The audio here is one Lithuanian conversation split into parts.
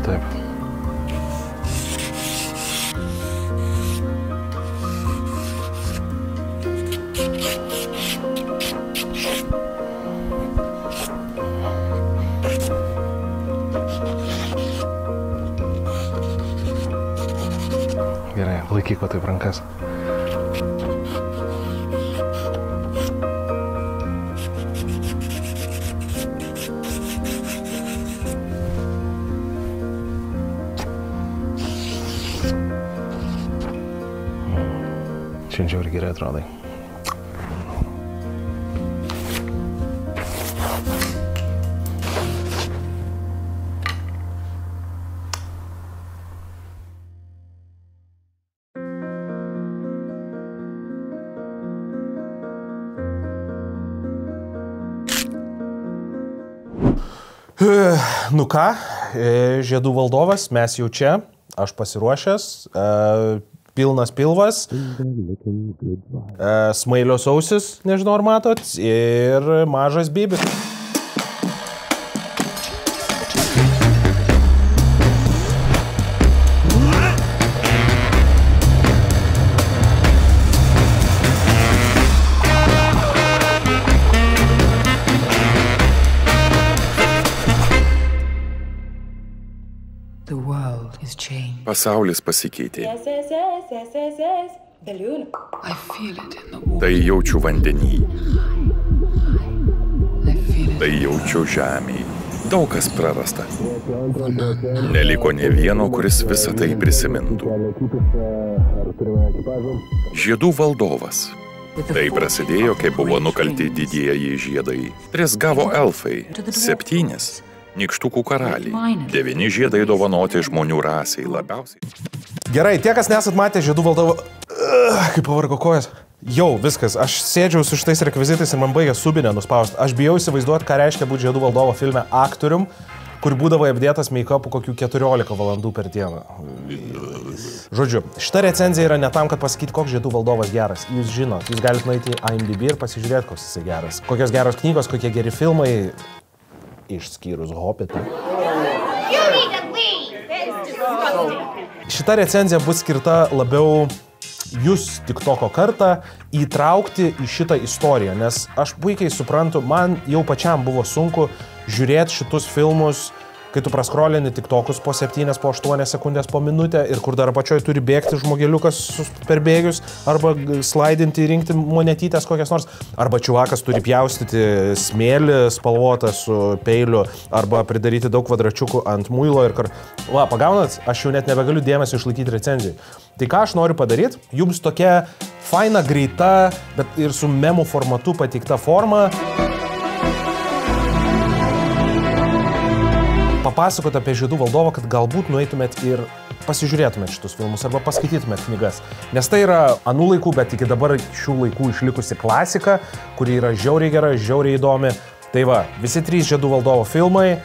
Taip. Gerai, laikyk va taip rankas. Šiandien žiauriai gerai atrodai. Nu ką, Žiedų valdovas, mes jau čia, aš pasiruošęs, pilnas pilvas, smailios ausis, nežinau ar matot, ir mažas bybis. Pasaulis pasikeitė. Tai jaučiu vandenį. Tai jaučiu žemėj. Daug kas prarasta. Neliko nė vieno, kuris visą tai prisimintų. Žiedų valdovas. Tai prasidėjo, kai buvo nukalti didieji žiedai. 3 gavo elfai, 7 nykštukų karaliai, 9 žiedai dovanoti žmonių rasiai labiausiai. Gerai, tie, kas nesat matę Žiedų valdovo... Kaip pavargo kojas. Jau, viskas, aš sėdžiau su šitais rekvizitais ir man baigė subinę nuspausti. Aš bijau įsivaizduoti, ką reiškia būti Žiedų valdovo filme aktorium, kur būdavo apdėtas make-upų kokių 14 valandų per dieną. Žodžiu, šita recenzija yra ne tam, kad pasakyti, koks Žiedų valdovas geras. Jūs žinot, jūs galite nueiti į IMDb ir pasižiūrėti, koks jisai geras. Kokios geros knygos, kokie geri filmai. Išskyrus Hobbitą. Šita recenzija bus skirta labiau jūs TikToko kartą įtraukti į šitą istoriją, nes aš puikiai suprantu, man jau pačiam buvo sunku žiūrėti šitus filmus, kai tu praskrolini TikTokus po 7, po 8 sekundės po minutę ir kur dar pačioj turi bėgti žmogeliukas per bėgius, arba slaidinti, rinkti monetytės kokias nors, arba čiuvakas turi pjaustyti smėlį spalvotą su peiliu, arba pridaryti daug kvadračiukų ant muilo ir Va, pagaunat, aš jau net nebegaliu dėmesio išlaikyti recenzijai. Tai ką aš noriu padaryti? Jums tokia faina, greita, bet ir su memų formatu pateikta forma. Papasakot apie Žiedų valdovą, kad galbūt nueitumėt ir pasižiūrėtumėt šitus filmus arba paskaitytumėt knygas. Nes tai yra anų laikų, bet iki dabar šių laikų išlikusi klasika, kuri yra žiauriai gera, žiauriai įdomi. Tai va, visi 3 Žiedų valdovo filmai,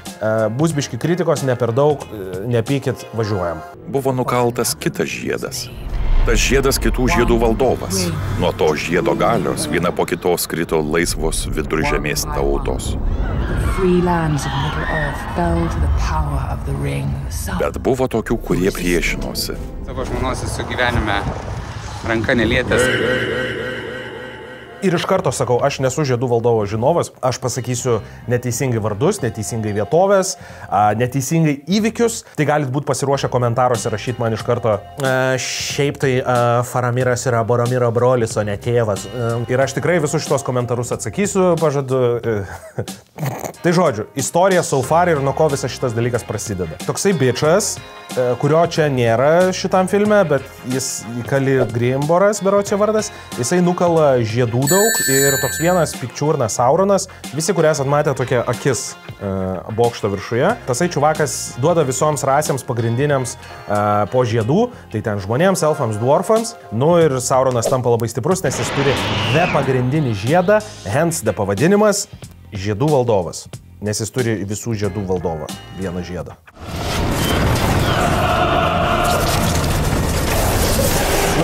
bus biški kritikos, ne per daug, nepykit, važiuojam. Buvo nukaltas kitas žiedas. Tas žiedas kitų žiedų valdovas. Nuo to žiedo galios viena po kitos krito laisvos viduržemės tautos. Bet buvo tokių, kurie priešinosi. Savo žmonos esu gyvenime ranka nelietęs. Ir iš karto sakau, aš nesu Žiedų valdovo žinovas, aš pasakysiu neteisingai vardus, neteisingai vietovės, neteisingai įvykius. Tai galit būti pasiruošę komentaruose rašyti man iš karto. Šiaip tai Faramiras yra Boromiro brolis, o ne tėvas. Ir aš tikrai visus šitos komentarus atsakysiu, pažadu. Tai žodžiu, istorija so far ir nuo ko visas šitas dalykas prasideda. Toksai bičas, kurio čia nėra šitam filme, bet jis įkali Grimboras, berods jo vardas, jisai nukala žiedų daug ir toks vienas pikčiurnas Sauronas, visi, kurie esat matę tokia akis bokšto viršuje. Tasai čiuvakas duoda visoms rasėms pagrindiniams po žiedų, tai ten žmonėms, elfams, dwarfams. Nu ir Sauronas tampa labai stiprus, nes jis turi ne pagrindinį žiedą, hence de pavadinimas Žiedų valdovas, nes jis turi visų žiedų valdovą, vieną žiedą.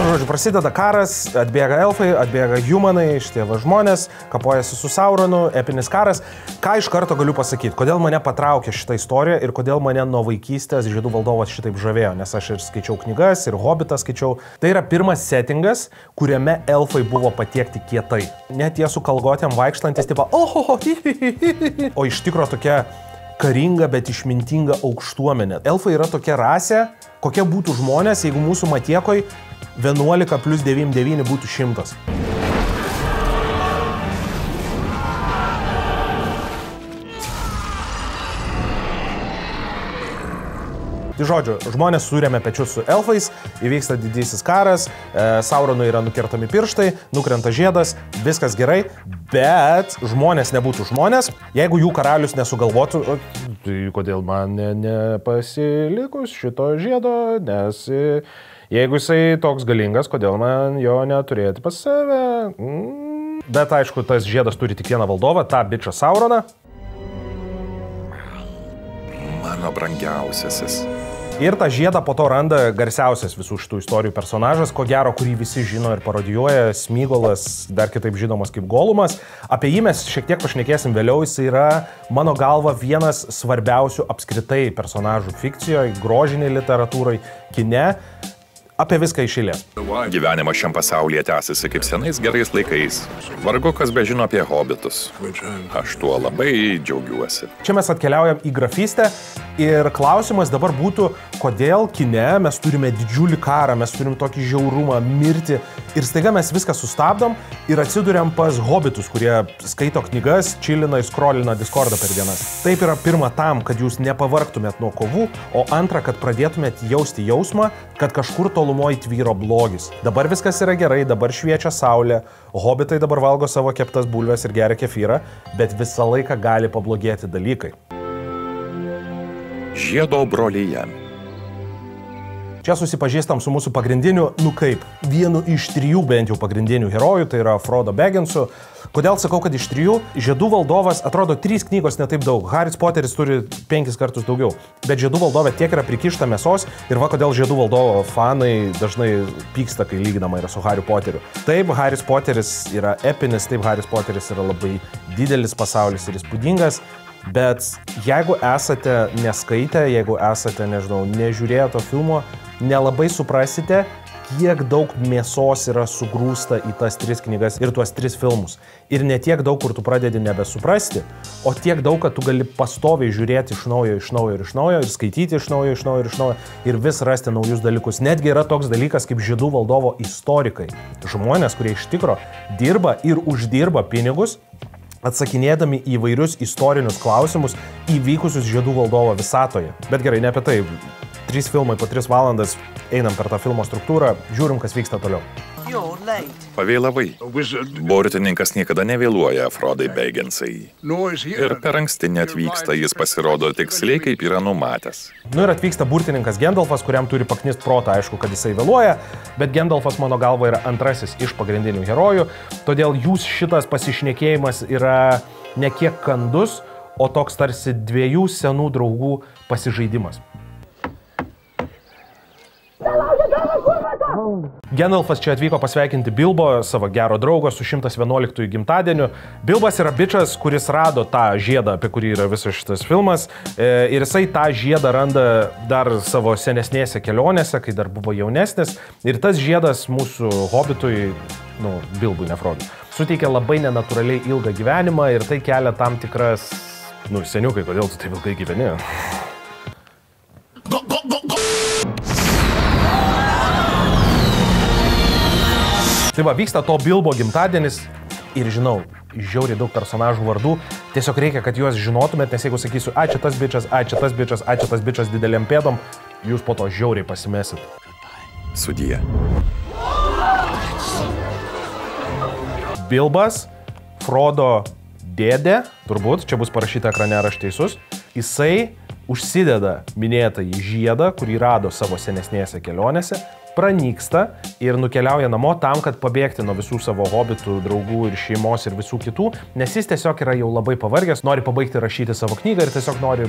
žodžiu, prasideda karas, atbėga elfai, atbėga humanai, šitie žmonės, kapojasi su Sauronu, epinis karas. Ką iš karto galiu pasakyti, kodėl mane patraukė šitą istoriją ir kodėl mane nuo vaikystės Žiedų valdovas šitaip žavėjo, nes aš ir skaičiau knygas, ir Hobbitą skaičiau. Tai yra pirmas settingas, kuriame elfai buvo patiekti kietai. Net jie su kalgotėm vaikštantis, tipo, o iš tikro tokia karinga, bet išmintinga aukštuomenė. Elfai yra tokia rasė, kokia būtų žmonės, jeigu mūsų matiekoj 11 plus 99 būtų 100. Tai žodžiu, žmonės surėmė pečius su elfais, įvyksta didysis karas, Sauronui yra nukertami pirštai, nukrenta žiedas, viskas gerai, bet žmonės nebūtų žmonės, jeigu jų karalius nesugalvotų, tai kodėl man nepasilikus šito žiedo, nes jeigu jisai toks galingas, kodėl man jo neturėti pas save. Bet aišku, tas žiedas turi tik vieną valdovą, tą bičą Sauroną. Mano brangiausiasis. Ir tą žiedą po to randa garsiausias visų šitų istorijų personažas, ko gero, kurį visi žino ir parodijuoja, Smygolas, dar kitaip žinomas kaip Golumas. Apie jį mes šiek tiek pašnekėsim vėliau, jis yra, mano galva, vienas svarbiausių apskritai personažų fikcijoje, grožinėje literatūroje, kine. Apie viską iš eilės. Gyvenimas šiam pasaulyje tęsiasi kaip senais gerais laikais. Vargu kas bežino apie hobitus. Aš tuo labai džiaugiuosi. Čia mes atkeliaujam į grafystę ir klausimas dabar būtų, kodėl kine mes turime didžiulį karą, mes turim tokį žiaurumą, mirtį ir staiga mes viską sustabdom ir atsiduriam pas hobitus, kurie skaito knygas, čilina ir scrollina Discordą per dienas. Taip yra pirma tam, kad jūs nepavargtumėt nuo kovų, o antra, kad pradėtumėt jausti jausmą, kad kažkur tolumoje tvyro blogis. Dabar viskas yra gerai, dabar šviečia saulė, hobitai dabar valgo savo keptas bulves ir geria kefyrą, bet visą laiką gali pablogėti dalykai. Žiedo brolyje. Čia susipažįstam su mūsų pagrindiniu, vienu iš 3 bent jau pagrindinių herojų, tai yra Frodo Bagginsu. Kodėl sakau, kad iš 3? Žiedų valdovas, atrodo, 3 knygos netaip daug. Haris Poteris turi 5 kartus daugiau. Bet Žiedų valdove tiek yra prikišta mėsos ir va kodėl Žiedų valdovo fanai dažnai pyksta, kai lyginama yra su Hariu Poteriu. Taip, Haris Poteris yra epinis, taip, Haris Poteris yra labai didelis pasaulis ir įspūdingas. Bet jeigu esate neskaitę, jeigu esate, nežinau, nežiūrėję to filmo, nelabai suprasite, kiek daug mėsos yra sugrūsta į tas 3 knygas ir tuos 3 filmus. Ir ne tiek daug, kur tu pradedi nebesuprasti, o tiek daug, kad tu gali pastoviai žiūrėti iš naujo ir skaityti iš naujo ir vis rasti naujus dalykus. Netgi yra toks dalykas kaip Žiedų valdovo istorikai. Žmonės, kurie iš tikro dirba ir uždirba pinigus, atsakinėdami į įvairius istorinius klausimus įvykusius Žiedų valdovo visatoje. Bet gerai, ne apie tai. 3 filmai po 3 valandas, einam per tą filmo struktūrą, žiūrim, kas vyksta toliau. Pavėlavai. Burtininkas niekada nevėluoja, Frodai Bagginsai. Ir per anksti neatvyksta, jis pasirodo tiksliai, kaip yra numatęs. Ir atvyksta burtininkas Gandalfas, kuriam turi paknist protą, aišku, kad jisai vėluoja, bet Gandalfas, mano galva, yra antrasis iš pagrindinių herojų, todėl jūs šitas pasišnekėjimas yra ne kiek kandus, o toks tarsi 2 senų draugų pasižaidimas. Gandalfas čia atvyko pasveikinti Bilbo, savo gero draugo, su 111 gimtadieniu. Bilbas yra bičas, kuris rado tą žiedą, apie kurį yra visas šitas filmas. Ir jisai tą žiedą randa dar savo senesnėse kelionėse, kai dar buvo jaunesnis. Ir tas žiedas mūsų hobitui, Bilbui, ne Frodui, suteikia labai nenatūraliai ilgą gyvenimą ir tai kelia tam tikras, seniukai, kodėl tu taip ilgai gyveni? Tai va, vyksta to Bilbo gimtadienis ir žinau, žiauriai daug personažų vardų, tiesiog reikia, kad juos žinotumėt, nes jeigu sakysiu, čia tas bičas, čia tas bičas, čia tas bičas dideliam pėdom, jūs po to žiauriai pasimesit. Sudie. Bilbas, Frodo dėdė, turbūt, čia bus parašyta ekrane, ar aš teisus, jisai užsideda minėtą į žiedą, kurį rado savo senesnėse kelionėse, pranyksta ir nukeliauja namo tam, kad pabėgti nuo visų savo hobitų, draugų ir šeimos ir visų kitų, nes jis tiesiog yra jau labai pavargęs, nori pabaigti rašyti savo knygą ir tiesiog nori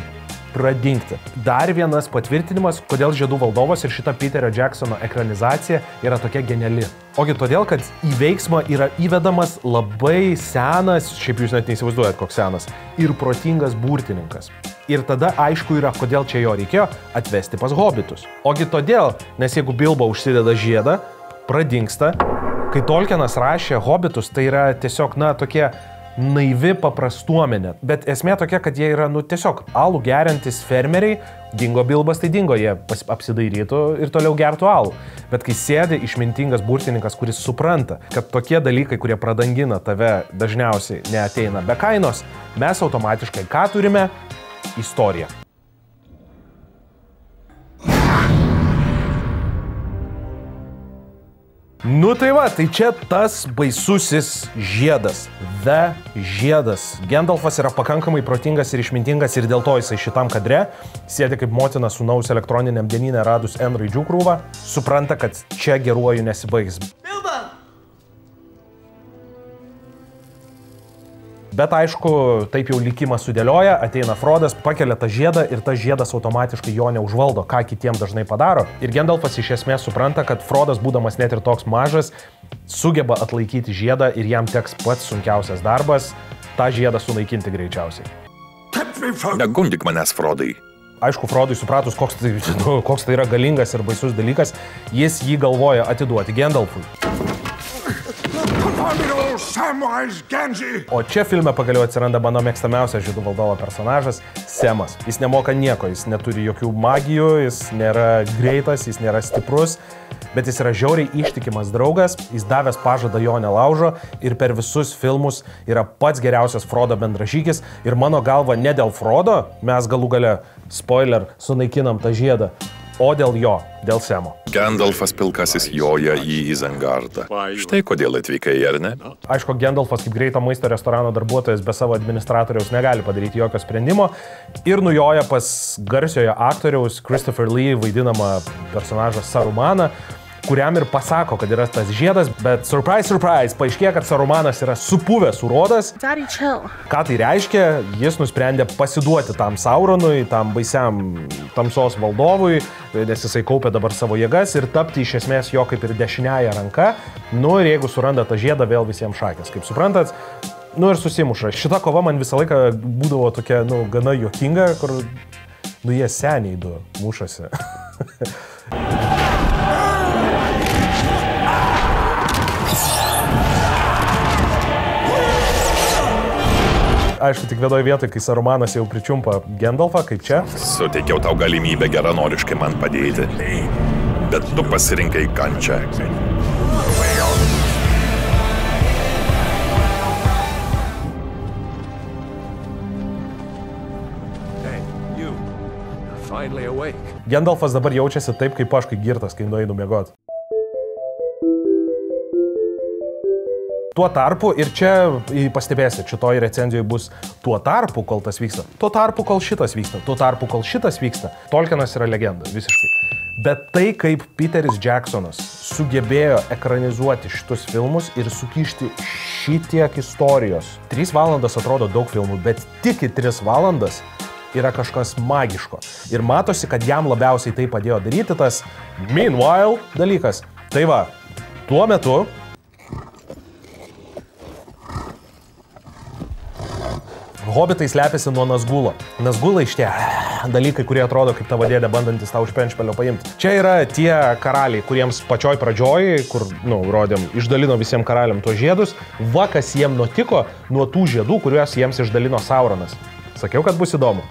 pradingti. Dar vienas patvirtinimas, kodėl Žiedų valdovas ir šita Peterio Jacksono ekranizacija yra tokia geniali. Ogi todėl, kad į veiksmą yra įvedamas labai senas, šiaip jūs net neįsivaizduojat, koks senas, ir protingas burtininkas. Ir tada aišku yra, kodėl čia jo reikėjo atvesti pas hobitus. Ogi todėl, nes jeigu Bilbo užsideda žiedą, pradingsta, kai Tolkienas rašė hobitus, tai yra tiesiog, tokie naivi paprastuomenė. Bet esmė tokia, kad jie yra, tiesiog alų geriantis fermeriai, dingo Bilbas, tai dingo, jie apsidairytų ir toliau gertų alų. Bet kai sėdi išmintingas burtininkas, kuris supranta, kad tokie dalykai, kurie pradangina tave, dažniausiai neateina be kainos, mes automatiškai ką turime? Istoriją. Tai va, tai čia tas baisusis žiedas. The žiedas. Gandalfas yra pakankamai protingas ir išmintingas ir dėl to jisai šitam kadre sėdi kaip motina sūnaus elektroniniam dienyne radus N raidžių krūvą, supranta, kad čia geruoju nesibaigs. Bet aišku, taip jau likimas sudėlioja, ateina Frodas, pakelia tą žiedą ir tas žiedas automatiškai jo neužvaldo, ką kitiems dažnai padaro. Ir Gandalfas iš esmės supranta, kad Frodas, būdamas net ir toks mažas, sugeba atlaikyti žiedą ir jam teks pats sunkiausias darbas - tą žiedą sunaikinti greičiausiai. Negundik manęs, Frodai. Aišku, Frodui supratus, koks tai yra galingas ir baisus dalykas, jis jį galvoja atiduoti Gandalfui. O čia filme pagaliau atsiranda mano mėgstamiausias Žiedų valdovo personažas - Semas. Jis nemoka nieko, jis neturi jokių magijų, jis nėra greitas, jis nėra stiprus, bet jis yra žiauriai ištikimas draugas, jis davęs pažadą jo nelaužo ir per visus filmus yra pats geriausias Frodo bendražygis ir mano galva ne dėl Frodo, mes galų gale, spoiler, sunaikinam tą žiedą, o dėl jo, dėl Semo. Gandalfas pilkasis joja į Izengardą. Štai kodėl atvykai, ar ne? Aišku, Gandalfas kaip greito maisto restorano darbuotojas be savo administratoriaus negali padaryti jokio sprendimo ir nujoja pas garsiojo aktoriaus Christopher Lee vaidinamą personažą Sarumaną, kuriam ir pasako, kad yra tas žiedas, bet surprise, surprise, paaiškėja, kad Sarumanas yra supuvęs urodas. Daddy, chill. Ką tai reiškia? Jis nusprendė pasiduoti tam Sauronui, tam baisiam tamsos valdovui, nes jisai kaupė dabar savo jėgas ir tapti iš esmės jo kaip ir dešiniąją ranką. Ir jeigu suranda tą žiedą, vėl visiems šakės. Kaip suprantat, ir susimuša. Šita kova man visą laiką būdavo tokia, gana juokinga, kur, jie seniai du mušasi. Aišku, tik vienoje vietoje, kai Sarumanas jau pričiumpa Gandalfą, kaip čia. Suteikiau tau galimybę geranoriškai man padėti, bet tu pasirinkai kančią. Gandalfas dabar jaučiasi taip, kaip aš, kai girtas, kai nueinu miegoti. Tuo tarpu, ir čia pastebėsit, šitoj recenzijoje bus tuo tarpu, kol tas vyksta, tuo tarpu, kol šitas vyksta, tuo tarpu, kol šitas vyksta. Tolkienas yra legenda, visiškai. Bet tai, kaip Peteris Jacksonas sugebėjo ekranizuoti šitus filmus ir sukišti šitiek istorijos. 3 valandas atrodo daug filmų, bet tik 3 valandas yra kažkas magiško. Ir matosi, kad jam labiausiai tai padėjo daryti tas meanwhile dalykas. Tai va, tuo metu Hobitai slepiasi nuo Nazgulo. Nazgulai šitie dalykai, kurie atrodo kaip tavo dėdė bandantis tau iš penšpelio paimti. Čia yra tie karaliai, kuriems pačioj pradžioj, kur, rodėm, išdalino visiems karaliam tuos žiedus, va kas jiem nutiko nuo tų žiedų, kuriuos jiems išdalino Sauronas. Sakiau, kad bus įdomu.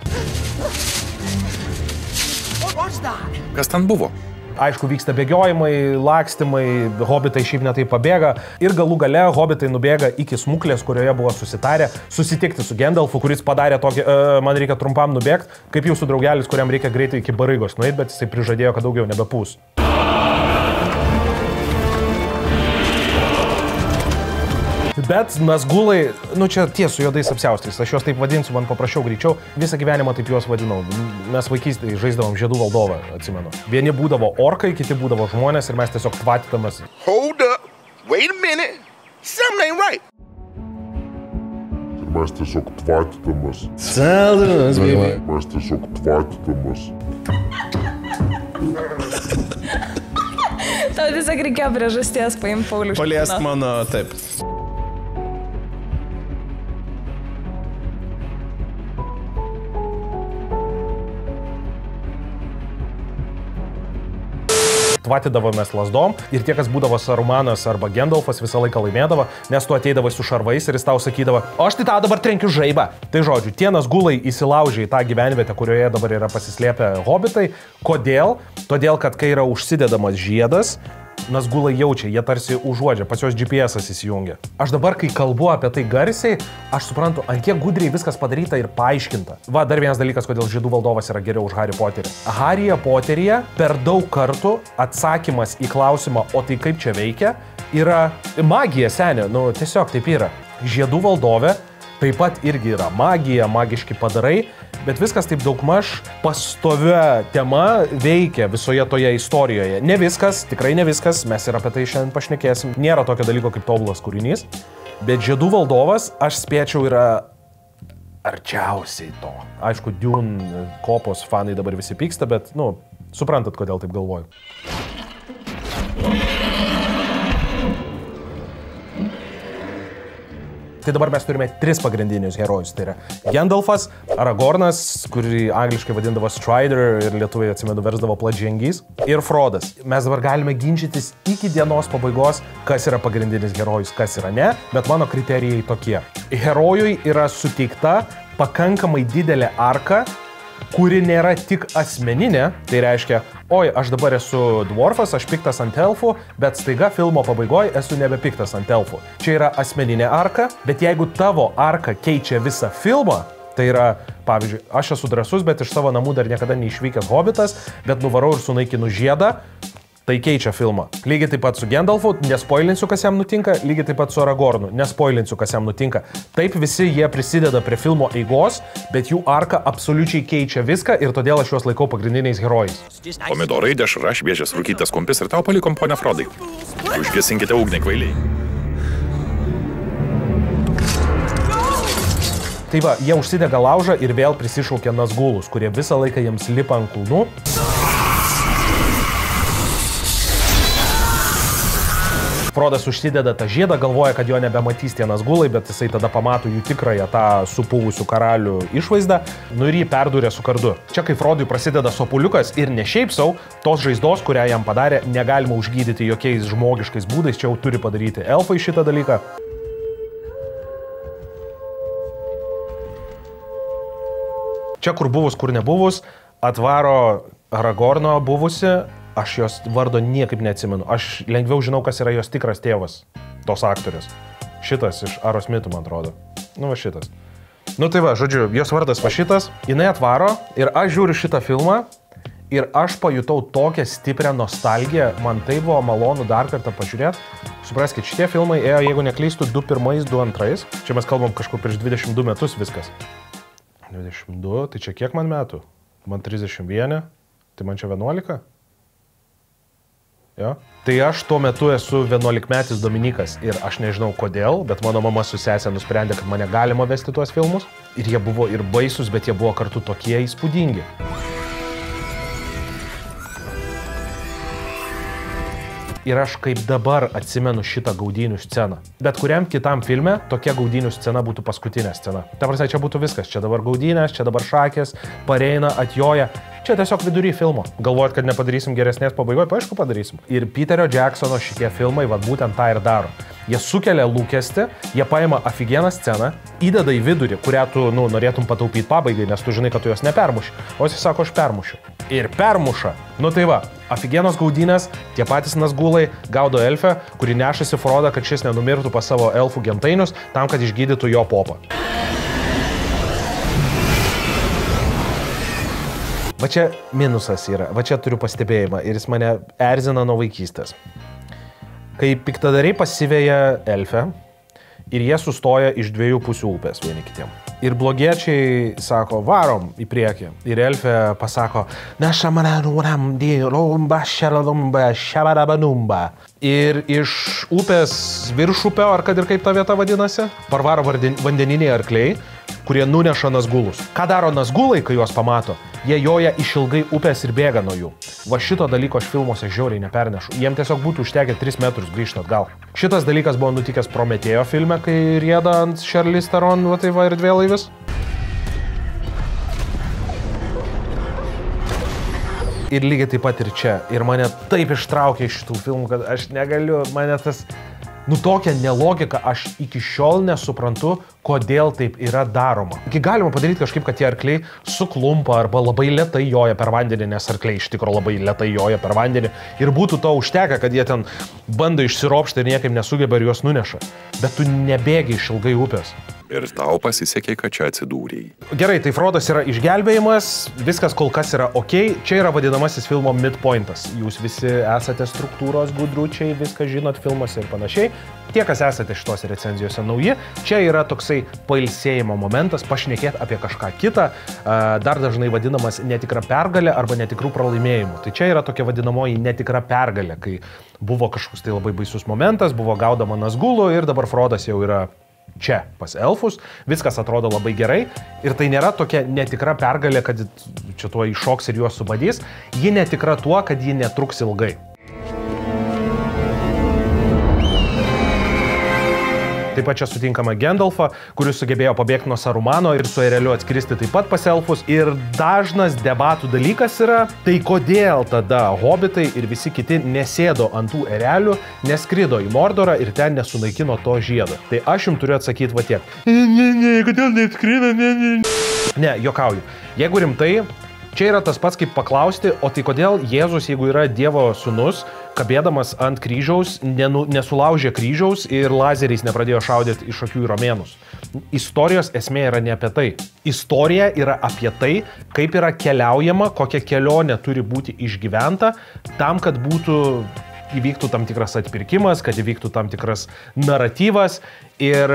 Kas ten buvo? Aišku, vyksta bėgiojimai, lakstymai, hobitai šiaip netai pabėga ir galų gale hobitai nubėga iki smuklės, kurioje buvo susitarę susitikti su Gandalfu, kuris padarė tokį, man reikia trumpam nubėgti, kaip jūsų draugelis, kuriam reikia greitai iki Baraigos nueit, bet jisai prižadėjo, kad daugiau nebepūs. Bet Nazgulai, čia tie su juodais apsiaustais, aš juos taip vadinsiu, man paprašiau greičiau, visą gyvenimą taip juos vadinau. Mes vaikystėje žaisdavom Žiedų valdovą, atsimenu. Vieni būdavo orkai, kiti būdavo žmonės ir mes tiesiog tvatytamas. Hold up, wait a minute, something ain't right. Mes tiesiog tvatinamas. Saldus, baby. Mes tiesiog tvatinamas. Tau tiesiog reikėjo priežasties paimti Paulių. Paliesk mano, taip. Tvatydavomės lasdom ir tie, kas būdavo Sarumanas arba Gandalfas, visą laiką laimėdavo, nes tu ateidavai su šarvais ir jis tau sakydavo, o aš tai tau dabar trenkiu žaibą. Tai žodžiu, tie Nazgulai įsilaužė į tą gyvenvietę, kurioje dabar yra pasislėpę hobitai. Kodėl? Todėl, kad kai yra užsidedamas žiedas, Nazgulai jaučia, jie tarsi užuodžia, pas jos GPS-as įsijungia. Aš dabar, kai kalbu apie tai garsiai, aš suprantu, ant kiek gudriai viskas padaryta ir paaiškinta. Va, dar vienas dalykas, kodėl Žiedų valdovas yra geriau už Harry Potterį. Harry'e Potteryje per daug kartų atsakymas į klausimą, o tai kaip čia veikia, yra magija, senė, nu tiesiog taip yra. Žiedų valdove taip pat irgi yra magija, magiški padarai, bet viskas taip daugmaž pastovia tema veikia visoje toje istorijoje. Ne viskas, tikrai ne viskas, mes ir apie tai šiandien pašnekėsim. Nėra tokio dalyko kaip tobulas kūrinys, bet Žiedų valdovas, aš spėčiau, yra arčiausiai to. Aišku, Dune kopos fanai dabar visi pyksta, bet, nu, suprantat, kodėl taip galvoju. Tai dabar mes turime 3 pagrindinius herojus. Tai yra Gandalfas, Aragornas, kurį angliškai vadindavo Strider ir lietuviai, atsimenu, versdavo Plačiangys, ir Frodas. Mes dabar galime ginčytis iki dienos pabaigos, kas yra pagrindinis herojus, kas yra ne, bet mano kriterijai tokie. Herojui yra suteikta pakankamai didelė arka, kuri nėra tik asmeninė, tai reiškia, oi, aš dabar esu dwarfas, aš piktas ant elfų, bet staiga filmo pabaigoje esu nebepiktas ant elfų. Čia yra asmeninė arka, bet jeigu tavo arka keičia visą filmą, tai yra, pavyzdžiui, aš esu drąsus, bet iš savo namų dar niekada neišvykęs hobitas, bet nuvarau ir sunaikinu žiedą, tai keičia filmą. Lygiai taip pat su Gandalfu, nespoilinsiu, kas jam nutinka, lygiai taip pat su Aragornu, nespoilinsiu, kas jam nutinka. Taip visi jie prisideda prie filmo eigos, bet jų arka absoliučiai keičia viską ir todėl aš juos laikau pagrindiniais herojais. Pomidorai, dešra, šviežias rūkytas kumpis ir tau palikom, ponia Frodai. Užgesinkite ugnį, kvailiai. Tai va, jie užsidega laužą ir vėl prisišaukia Nazgulus, kurie visą laiką jiems lipa ant kulnų. Frodas užsideda tą žiedą, galvoja, kad jo nebematys tie Nazgulai, bet jisai tada pamato jų tikrąją tą supuvusių karalių išvaizdą, nu ir jį perdūrė su kardu. Čia kai Frodui prasideda sopuliukas ir ne šiaip sau, tos žaizdos, kurią jam padarė, negalima užgydyti jokiais žmogiškais būdais, čia jau turi padaryti elfai šitą dalyką. Čia kur buvus, kur nebuvus, atvaro Aragorno buvusi. Aš jos vardo niekaip neatsimenu. Aš lengviau žinau, kas yra jos tikras tėvas, tos aktorės. Šitas iš Aros mitų, man atrodo. Nu, va šitas. Nu, tai va, žodžiu, jos vardas va šitas. Jinai atvaro ir aš žiūriu šitą filmą ir aš pajutau tokią stiprią nostalgiją. Man tai buvo malonu dar kartą pažiūrėti. Supraskit, šitie filmai ėjo, jeigu neklystų, 2 pirmais, 2 antrais. Čia mes kalbam kažkur prieš 22 metus viskas. 22, tai čia kiek man metų? Man 31, tai man čia 11? Jo. Tai aš tuo metu esu 11-metis Dominikas ir aš nežinau kodėl, bet mano mama su sesė nusprendė, kad mane galima vesti tuos filmus. Ir jie buvo ir baisus, bet jie buvo kartu tokie įspūdingi. Ir aš kaip dabar atsimenu šitą gaudynių sceną. Bet kuriam kitam filme tokia gaudynių scena būtų paskutinė scena. Ta prasme, čia būtų viskas. Čia dabar gaudynės, čia dabar šakės, pareina, atjoja. Čia tiesiog vidury filmo. Galvojat, kad nepadarysim geresnės pabaigoje, aišku padarysim. Ir Peterio Jacksono šitie filmai vat būtent tą ir daro. Jie sukelia lūkestį, jie paima aфиgeną sceną, įdeda į vidurį, kurią tu, nu, norėtum pataupyti pabaigai, nes tu žinai, kad tu jos nepermuši. O jis sako, aš permušiu. Ir permuša. Nu tai va, aфиgenos gaudynės, tie patys Nazgulai gaudo elfę, kuri nešasi Frodą, kad šis nenumirtų pas savo elfų gentainius, tam, kad išgydytų jo popą. Va čia minusas yra, va čia turiu pastebėjimą ir jis mane erzina nuo vaikystės. Kai piktadariai pasiveja elfę ir jie sustoja iš 2 pusių upės vieni kitiem. Ir blogiečiai sako, varom į priekį. Ir elfė pasako, ir iš upės viršupio, ar kad ir kaip ta vieta vadinasi, parvaro vandeniniai arkliai, kurie nuneša nazgulus. Ką daro nazgulai, kai juos pamato? Jie joja išilgai upės ir bėga nuo jų. Va šito dalyko aš filmuose žiauriai nepernešu. Jiem tiesiog būtų užtekę 3 metrus grįžti atgal. Šitas dalykas buvo nutikęs Prometėjo filme, kai rieda ant Charlize Theron, va tai va erdvėlaivis. Ir lygiai taip pat ir čia. Ir mane taip ištraukė iš šitų filmų, kad aš negaliu, mane tas... tokia nelogika, aš iki šiol nesuprantu, kodėl taip yra daroma. Iki galima padaryti kažkaip, kad tie arkliai suklumpa arba labai lėtai joja per vandenį, nes arkliai iš tikro labai lėtai joja per vandenį. Ir būtų to užteka, kad jie ten bando išsiropšti ir niekaip nesugeba ir juos nuneša. Bet tu nebėgi iš ilgai upės. Ir tau pasisekė, kad čia atsidūrėjai. Gerai, tai Frodas yra išgelbėjimas, viskas kol kas yra ok. Čia yra vadinamasis filmo midpointas. Jūs visi esate struktūros gudručiai, viską žinot filmuose ir panašiai. Tie, kas esate šitos recenzijose nauji, čia yra toksai pailsėjimo momentas, pašnekėti apie kažką kitą, dar dažnai vadinamas netikra pergalė arba netikrų pralaimėjimų. Tai čia yra tokia vadinamoji netikra pergalė, kai buvo kažkoks tai labai baisus momentas, buvo gaudama nazgulų ir dabar Frodas jau yra čia pas elfus, viskas atrodo labai gerai ir tai nėra tokia netikra pergalė, kad čia tuo iššoks ir juos subadys, ji netikra tuo, kad ji netruks ilgai. Taip pat čia sutinkama Gandalfą, kuris sugebėjo pabėgti nuo Sarumano ir su ereliu atskristi taip pat pas elfus. Ir dažnas debatų dalykas yra, tai kodėl tada hobitai ir visi kiti nesėdo ant tų erelių, neskrido į Mordorą ir ten nesunaikino to žiedo. Tai aš jums turiu atsakyti va tiek. Kodėl neatskrido, Ne, jokauju. Jeigu rimtai, čia yra tas pats kaip paklausti, o tai kodėl Jėzus, jeigu yra Dievo sūnus, kabėdamas ant kryžiaus, nesulaužė kryžiaus ir lazeriais nepradėjo šaudyti iš akių į romėnus. Istorijos esmė yra ne apie tai. Istorija yra apie tai, kaip yra keliaujama, kokia kelionė turi būti išgyventa, tam, kad įvyktų tam tikras atpirkimas, kad įvyktų tam tikras naratyvas ir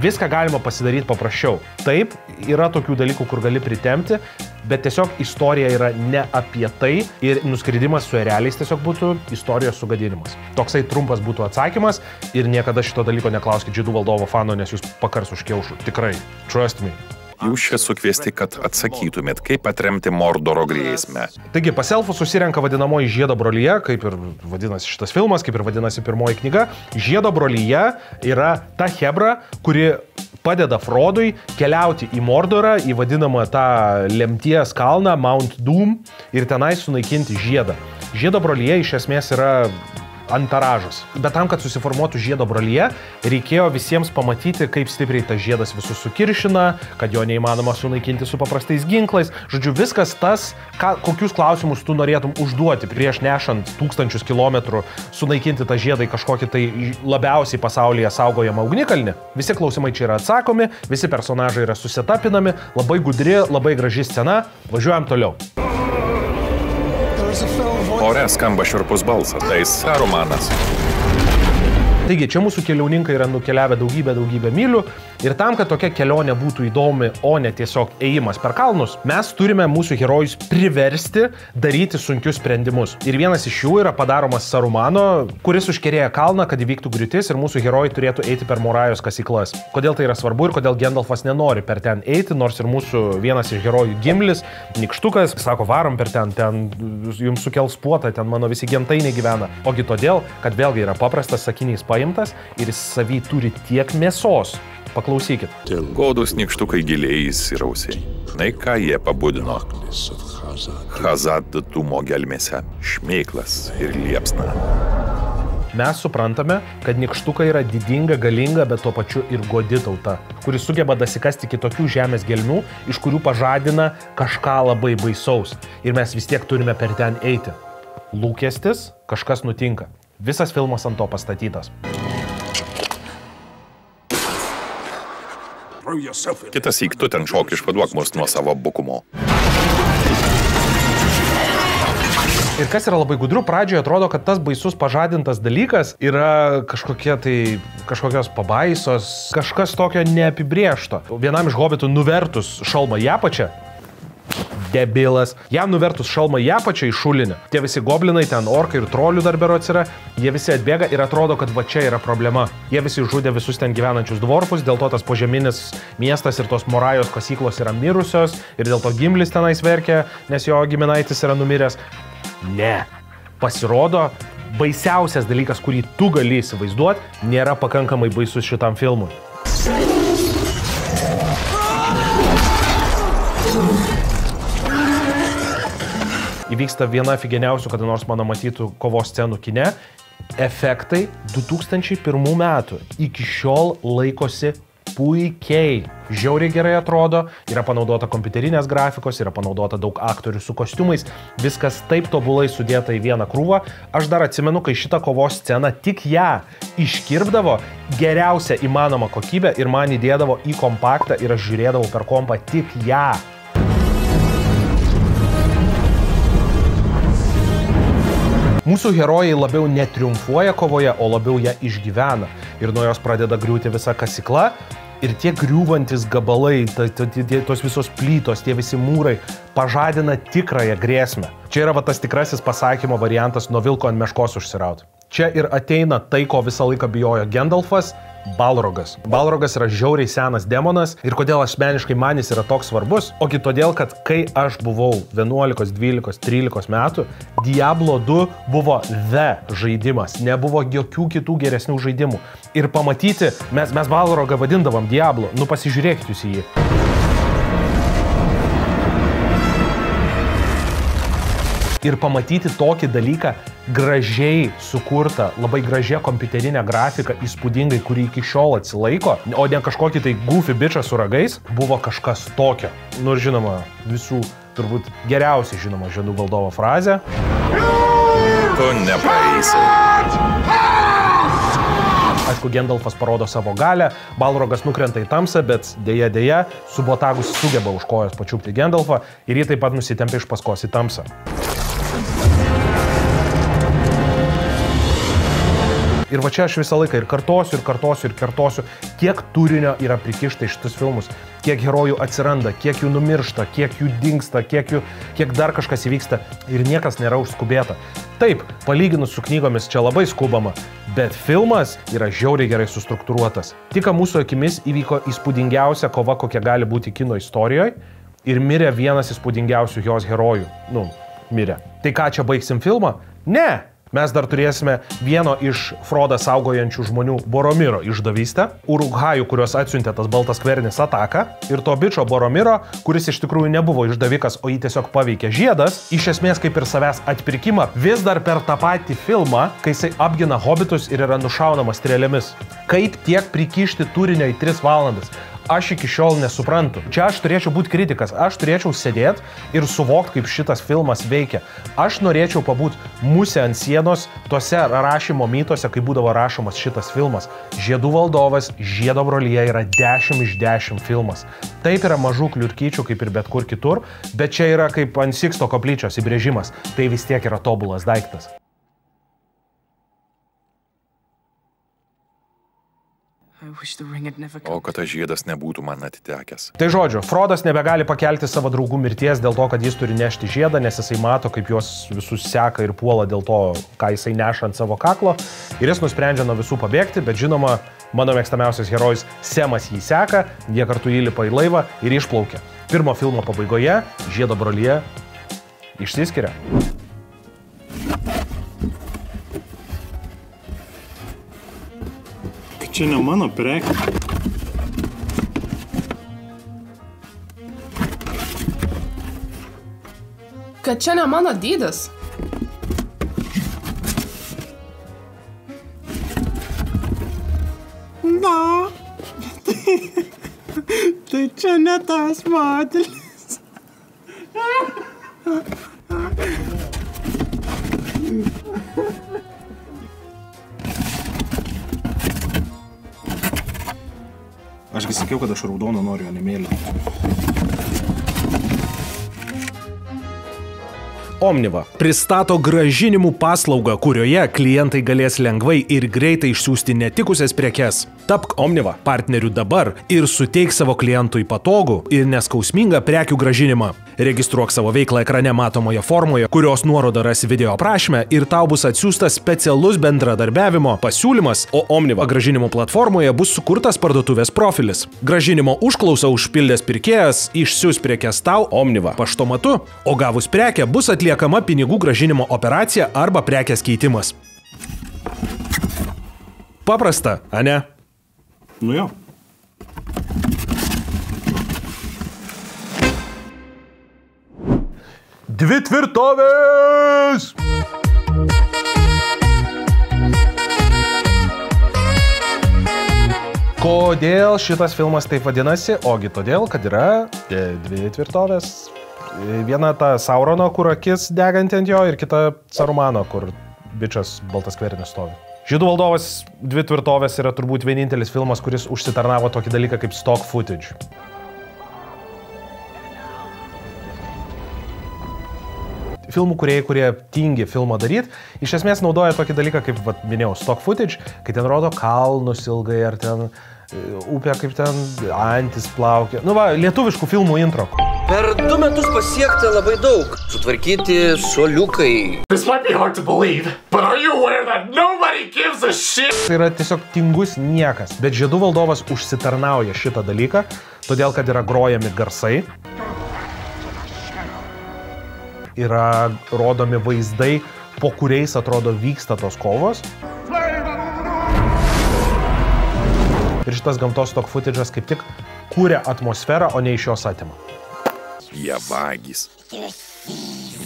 viską galima pasidaryti paprasčiau. Taip, yra tokių dalykų, kur gali pritempti, bet tiesiog istorija yra ne apie tai ir nuskridimas su ereliais tiesiog būtų istorijos sugadinimas. Toksai trumpas būtų atsakymas ir niekada šito dalyko neklauskit Žiedų valdovo fano, nes jūs pakars už kiaušų. Tikrai, trust me. Jūs čia sukviesti, kad atsakytumėt, kaip atremti Mordoro grėsmę. Taigi, pas elfus susirenka vadinamoji Žiedo brolija, kaip ir vadinasi šitas filmas, kaip ir vadinasi pirmoji knyga. Žiedo brolija yra ta chebra, kuri padeda Frodui keliauti į Mordorą, į vadinamą tą lemties kalną, Mount Doom, ir tenai sunaikinti žiedą. Žiedo brolija iš esmės yra antaražas. Bet tam, kad susiformuotų Žiedo brolija, reikėjo visiems pamatyti, kaip stipriai tas žiedas visus sukiršina, kad jo neįmanoma sunaikinti su paprastais ginklais. Žodžiu, viskas tas, kokius klausimus tu norėtum užduoti prieš nešant 1000 kilometrų sunaikinti tą žiedą į kažkokį tai labiausiai pasaulyje saugojamą ugnikalnį. Visi klausimai čia yra atsakomi, visi personažai yra susitapinami, labai gudri, labai graži scena. Važiuojam toliau. Ore skamba šiurpus balsas, tai Sarumanas. Taigi, čia mūsų keliauninkai yra nukeliavę daugybę mylių ir tam, kad tokia kelionė būtų įdomi, o ne tiesiog ėjimas per kalnus, mes turime mūsų herojus priversti daryti sunkius sprendimus. Ir vienas iš jų yra padaromas Sarumano, kuris užkerėja kalną, kad įvyktų griūtis ir mūsų herojai turėtų eiti per Morajos kasyklas. Kodėl tai yra svarbu ir kodėl Gandalfas nenori per ten eiti, nors ir mūsų vienas iš herojų Gimlis, Nykštukas, sako, varom per ten jums sukels puotą, ten mano visi gentainiai gyvena. Ogi todėl, kad vėlgi yra paprastas sakinys paimtas ir jis savy turi tiek mėsos. Paklausykit. Godus Nykštukai giliai įsirausiai. Na, ką jie pabudino? Hazad dūmo gelmėse, šmėklas ir liepsna. Mes suprantame, kad Nykštukai yra didinga, galinga, bet tuo pačiu ir godi tauta, kuris sugeba dasikasti kitokių žemės gelmių, iš kurių pažadina kažką labai baisaus. Ir mes vis tiek turime per ten eiti. Lūkestis, kažkas nutinka. Visas filmas ant to pastatytas. Kitas syk tu ten šok išvaduok mus nuo savo bukumo. Ir kas yra labai gudru, pradžioje atrodo, kad tas baisus pažadintas dalykas yra kažkokios pabaisos, kažkas tokio neapibrėžto. Vienam iš hobitų nuvertus šalmą į apačią, debilas, jam nuvertus šalmą į apačią į šulinį, tie visi goblinai, ten orkai ir trolių dar berods yra, jie visi atbėga ir atrodo, kad va čia yra problema. Jie visi žudė visus ten gyvenančius dvorfus, dėl to tas požeminis miestas ir tos Morajos kasyklos yra mirusios ir dėl to Gimlis tenais verkia, nes jo giminaitis yra numiręs. Ne. Pasirodo, baisiausias dalykas, kurį tu gali įsivaizduoti, nėra pakankamai baisus šitam filmui. Įvyksta viena figeniausių, kada nors mano matytų kovos scenų kine. Efektai 2001 metų iki šiol laikosi puikiai. Žiauriai gerai atrodo, yra panaudota kompiuterinės grafikos, yra panaudota daug aktorių su kostiumais, viskas taip tobulai sudėta į vieną krūvą. Aš dar atsimenu, kai šitą kovos sceną tik ją iškirpdavo geriausią įmanomą kokybę ir man įdėdavo į kompaktą ir aš žiūrėdavau per kompą tik ją. Mūsų herojai labiau netriumfuoja kovoje, o labiau ją išgyvena. Ir nuo jos pradeda griūti visa kasykla. Ir tie griūvantis gabalai, tos visos plytos, tie visi mūrai pažadina tikrąją grėsmę. Čia yra va tas tikrasis pasakymo variantas nuo vilko ant meškos užsiraut. Čia ir ateina tai, ko visą laiką bijojo Gandalfas, Balrogas. Balrogas yra žiauriai senas demonas ir kodėl asmeniškai man jis yra toks svarbus? Ogi todėl, kad kai aš buvau 11, 12, 13 metų, Diablo 2 buvo the žaidimas, nebuvo jokių kitų geresnių žaidimų. Ir pamatyti, mes Balrogą vadindavom Diablo, nu pasižiūrėkit jūs į jį. Ir pamatyti tokį dalyką gražiai sukurtą, labai gražią kompiuterinę grafiką, įspūdingai, kuri iki šiol atsilaiko, o ne kažkokį tai goofy bičą su ragais, buvo kažkas tokio. Nu ir žinoma, visų turbūt geriausiai žinoma Žiedų valdovo frazė. Tu nepraeisi. Aišku, Gandalfas parodo savo galią, Balrogas nukrenta į tamsą, bet dėja, Subotagus sugeba už kojos pačiupti Gandalfą ir jį taip pat nusitempia iš paskos į tamsą. Ir va čia aš visą laiką ir kartosiu, kiek turinio yra prikišta iš šitus filmus, kiek herojų atsiranda, kiek jų numiršta, kiek jų dingsta, kiek dar kažkas įvyksta ir niekas nėra užskubėta. Taip, palyginus su knygomis čia labai skubama, bet filmas yra žiauriai gerai sustruktūruotas. Tik mūsų akimis įvyko įspūdingiausia kova, kokia gali būti kino istorijoje ir mirė vienas įspūdingiausių jos herojų. Mirė. Tai ką, čia baigsim filmą? Ne! Mes dar turėsime vieno iš Frodą saugojančių žmonių Boromiro išdavystę, Urukhajų, kurios atsiuntė tas baltas skvernis ataką, ir to bičo Boromiro, kuris iš tikrųjų nebuvo išdavikas, o jį tiesiog paveikė žiedas, iš esmės kaip ir savęs atpirkimą, vis dar per tą patį filmą, kai jisai apgina hobitus ir yra nušaunamas strėlėmis. Kaip tiek prikišti turinio į 3 valandas? Aš iki šiol nesuprantu. Čia aš turėčiau būti kritikas, aš turėčiau sėdėti ir suvokti, kaip šitas filmas veikia. Aš norėčiau pabūti musę ant sienos tose rašymo mytose, kai būdavo rašomas šitas filmas. Žiedų valdovas, Žiedo brolija yra 10 iš 10 filmas. Taip yra mažų kliurkyčių, kaip ir bet kur kitur, bet čia yra kaip ant Siksto koplyčios įbrėžimas. Tai vis tiek yra tobulas daiktas. O kad tas žiedas nebūtų man atitekęs. Tai žodžiu, Frodas nebegali pakelti savo draugų mirties dėl to, kad jis turi nešti žiedą, nes jisai mato, kaip juos visus seka ir puola dėl to, ką jisai neša ant savo kaklo. Ir jis nusprendžia nuo visų pabėgti, bet žinoma, mano mėgstamiausias herojus Semas jį seka, jie kartu įlipa į laivą ir išplaukia. Pirmo filmo pabaigoje Žiedo brolija išsiskiria. Čia ne mano prekė. Kad čia ne mano dydis. Na, tai čia ne tas modelis. Ašgi sakiau, kad aš raudoną noriu, o ne mėlyną. Omniva pristato gražinimų paslaugą, kurioje klientai galės lengvai ir greitai išsiųsti netikusias prekes. Tapk Omniva partneriu dabar ir suteik savo klientui patogų ir neskausmingą prekių gražinimą. Registruok savo veiklą ekrane matomoje formoje, kurios nuorodą rasi video aprašyme ir tau bus atsiųstas specialus bendradarbiavimo pasiūlymas, o Omniva gražinimo platformoje bus sukurtas parduotuvės profilis. Gražinimo užklausą užpildęs pirkėjas išsiųs prekes tau Omniva paštomatu, o gavus prekę bus atliekama pinigų gražinimo operacija arba prekės keitimas. Paprasta, ane? Nu jo. Dvi tvirtovės! Kodėl šitas filmas taip vadinasi? Ogi todėl, kad yra dvi tvirtovės. Viena ta Saurono, kur akis deganti ant jo, ir kita Sarumano, kur bičas baltas kvernis stovi. Žydų valdovas dvi tvirtovės yra turbūt vienintelis filmas, kuris užsitarnavo tokį dalyką kaip stock footage. Filmų kūrėjai, kurie tingi filmą daryti, iš esmės naudoja tokį dalyką, kaip minėjau, stock footage, kai ten rodo kalnus ilgai, ar ten upė, kaip ten antis plaukia. Nu va, lietuviškų filmų intro. Per 2 metus pasiekta labai daug. Sutvarkyti suoliukai. This might be hard to believe, but are you aware that nobody gives a shit? Tai yra tiesiog tingus niekas. Bet Žiedų valdovas užsitarnauja šitą dalyką, todėl kad yra grojami garsai. Yra rodomi vaizdai, po kuriais atrodo vyksta tos kovos. Ir šitas gamtos stock footage'as kaip tik kūrė atmosferą, o ne iš jos atima. Jie vagys.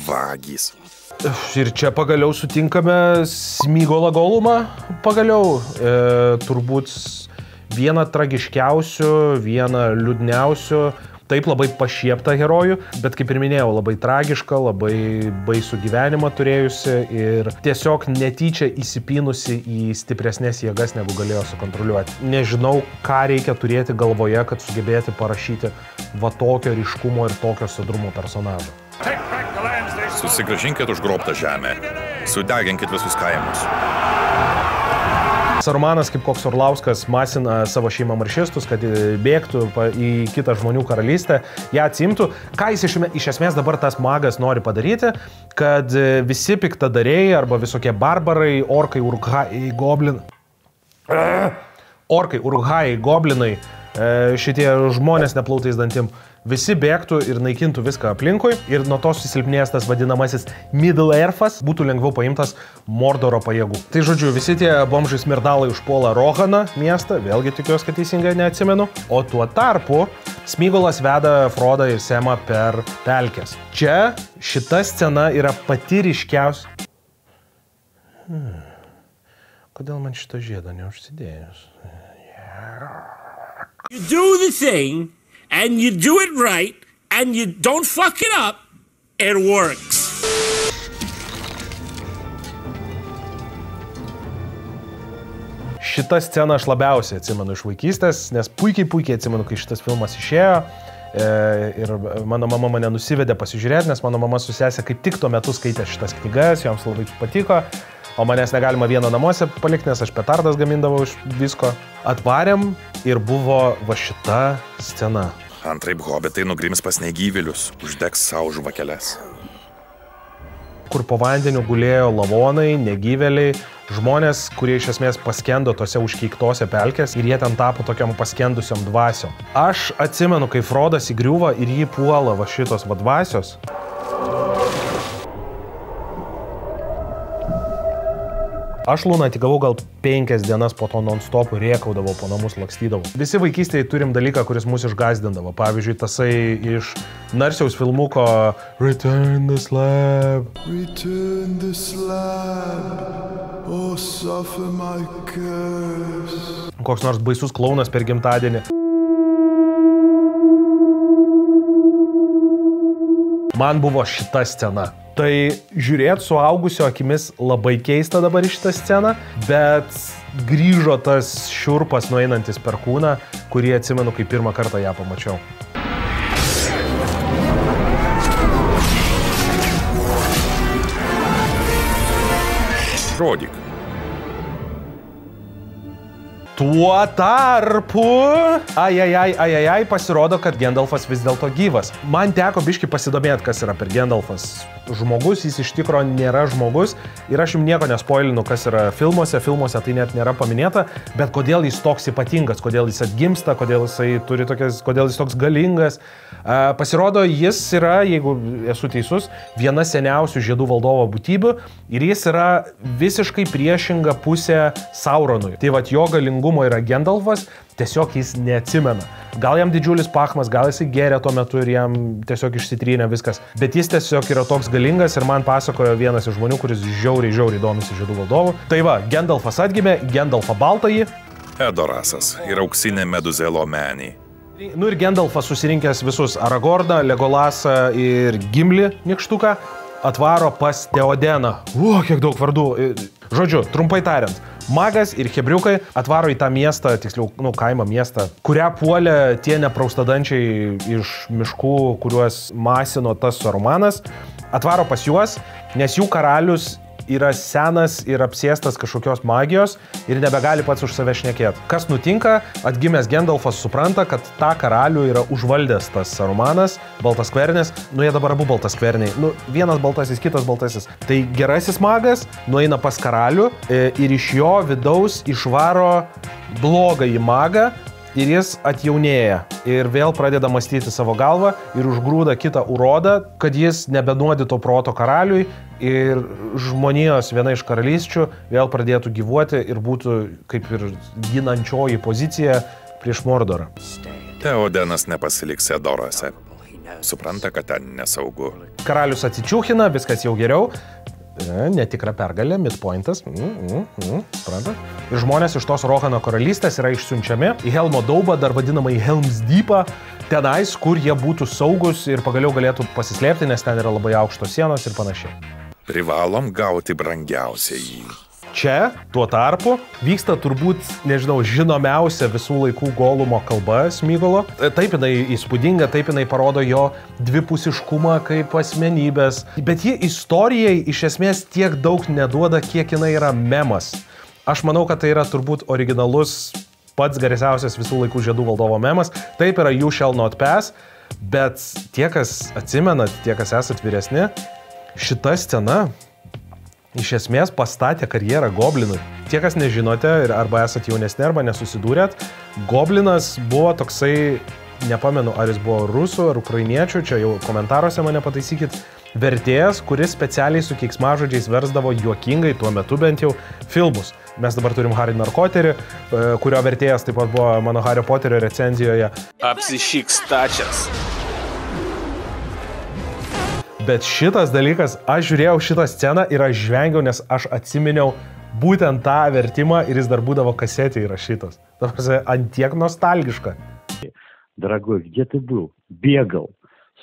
Vagys. Ir čia pagaliau sutinkame Smygolą Golumą. Pagaliau turbūt vieną tragiškiausių, vieną liūdniausių. Taip labai pašiepta herojų, bet kaip ir minėjau, labai tragiška, labai baisų gyvenimą turėjusi ir tiesiog netyčia įsipynusi į stipresnės jėgas, negu galėjo sukontroliuoti. Nežinau, ką reikia turėti galvoje, kad sugebėti parašyti va tokio ryškumo ir tokio sodrumo personažą. Susigrąžinkit užgrobtą žemę. Sudeginkit visus kaimus. Sarumanas, kaip koks Orlauskas, masina savo šeimą maršistus, kad bėgtų į kitą žmonių karalystę, ją atsimtų. Ką jis iš esmės dabar tas magas nori padaryti, kad visi piktadariai arba visokie barbarai, orkai, goblinai, šitie žmonės neplautais dantim, visi bėgtų ir naikintų viską aplinkui ir nuo to susilpnėjęs tas vadinamasis Middle Earthas būtų lengviau paimtas Mordoro pajėgų. Tai žodžiu, visi tie bomžai smirdalai užpuola Rohaną miestą, vėlgi tikiuosi, kad teisingai neatsimenu, o tuo tarpu Smygolas veda Frodą ir Semą per pelkes. Čia šita scena yra pati ryškiausia. Kodėl man šito žiedo neužsidėjus? You do the thing, and you do it right, and you don't fuck it up, it works. Šitą sceną aš labiausiai atsimenu iš vaikystės, nes puikiai atsimenu, kai šitas filmas išėjo. Ir mano mama mane nusivedė pasižiūrėti, nes mano mama su sesė kaip tik tuo metu skaitė šitas knygas, joms labai patiko. O manęs negalima vieno namuose palikti, nes aš petardas gamindavau iš visko. Atvarėm ir buvo va šita scena. Antraip hobitai nugrims pas negyvėlius, uždegs savo žvakeles. Kur po vandeniu gulėjo lavonai, negyvėliai, žmonės, kurie iš esmės paskendo tose užkeiktose pelkės ir jie ten tapo tokiam paskendusiom dvasiom. Aš atsimenu, kai Frodas įgriuva ir jį puola va šitos va dvasios. Aš lunatikavau gal 5 dienas po to non-stopų, rėkaudavau, po namus lakstydavau. Visi vaikystėje turim dalyką, kuris mus išgazdindavo. Pavyzdžiui, tasai iš Narsiaus filmuko Return the slab. Return the slab, oh suffer my curse. Koks nors baisus klounas per gimtadienį. Man buvo šita scena. Tai žiūrėti suaugusio akimis labai keista dabar į šitą sceną, bet grįžo tas šiurpas nueinantis per kūną, kurį atsimenu, kai pirmą kartą ją pamačiau. Rodyk. Tuo tarpu, pasirodo, kad Gandalfas vis dėlto gyvas. Man teko biški pasidomėti, kas yra per Gandalfas. Žmogus, jis iš tikro nėra žmogus ir aš jums nieko nespoilinu, kas yra filmuose tai net nėra paminėta, bet kodėl jis toks ypatingas, kodėl jis atgimsta, kodėl jis toks galingas. Pasirodo, jis yra, jeigu esu teisus, viena seniausių žiedų valdovo būtybių ir jis yra visiškai priešinga pusė Sauronui. Tai vat jo galingumo yra Gandalfas, tiesiog jis neatsimena. Gal jam didžiulis pachmas, gal jis gėrė tuo metu ir jam tiesiog išsitrynė viskas, bet jis tiesiog yra toks galingas ir man pasakojo vienas iš žmonių, kuris žiauriai domisi žiedų valdovu. Tai va, Gandalfas atgimė, Gandalfą baltąjį. Edorasas ir auksinė Meduzelo menį. Nu ir Gandalfas susirinkęs visus Aragorną, Legolasą ir Gimli nykštuką atvaro pas Teodeną. Kiek daug vardų. Žodžiu, trumpai tariant, magas ir hebriukai atvaro į tą miestą, tiksliau, kaimą miestą, kurią puolė tie nepraustadančiai iš miškų, kuriuos masino tas Sarumanas. Atvaro pas juos, nes jų karalius yra senas ir apsėstas kažkokios magijos ir nebegali pats už save šnekėti. Kas nutinka? Atgimęs Gandalfas supranta, kad tą karalių yra užvaldęs tas Sarumanas, baltaskvernis. Jie dabar abu baltaskverniai. Vienas baltasis, kitas baltasis. Tai gerasis magas nueina pas karalių ir iš jo vidaus išvaro blogąjį magą ir jis atjaunėja ir vėl pradeda mąstyti savo galvą ir užgrūda kitą urodą, kad jis nebenuodytų proto karaliui ir žmonijos viena iš karalysčių vėl pradėtų gyvuoti ir būtų kaip ir ginančioji pozicija prieš Mordorą. Teodenas nepasiliks Edorase. Supranta, kad ten nesaugu. Karalius atsičiūchina, viskas jau geriau. Netikra pergalė, midpointas. Supranta. Ir žmonės iš tos Rohano karalystės yra išsiunčiami į Helmo daubą, dar vadinamą į Helm's Deepą, tenais, kur jie būtų saugus ir pagaliau galėtų pasislėpti, nes ten yra labai aukštos sienos ir panašiai. Privalom gauti brangiausiai. Čia, tuo tarpu, vyksta turbūt, žinomiausia visų laikų Golumo kalba Smygolo. Taip jinai įspūdinga, taip jinai parodo jo dvipusiškumą kaip asmenybės. Bet ji istorijai iš esmės tiek daug neduoda, kiek jinai yra memas. Aš manau, kad tai yra turbūt originalus, pats garsiausias visų laikų žiedų valdovo memas. Taip yra You Shall Not Pass, bet tie, kas atsimenat, tie, kas esat vyresni, šita scena iš esmės pastatė karjerą Goblinui. Tie, kas nežinote, arba esat jaunesni, arba nesusidūrėt, Goblinas buvo toksai, nepamenu, ar jis buvo rusų ar ukrainiečių, čia jau komentaruose mane pataisykit, vertėjas, kuris specialiai su keiksmažodžiais versdavo juokingai, tuo metu bent jau, filmus. Mes dabar turim Harry Narkoterį, kurio vertėjas taip pat buvo mano Hario Poterio recenzijoje. Apsišyk stačias. Bet šitas dalykas, aš žiūrėjau šitą sceną ir aš žvengiau, nes aš atsiminiau būtent tą vertimą ir jis dar būdavo kasetė įrašytas. Ant tiek nostalgiška. Дорогой, где ты был? Бегал.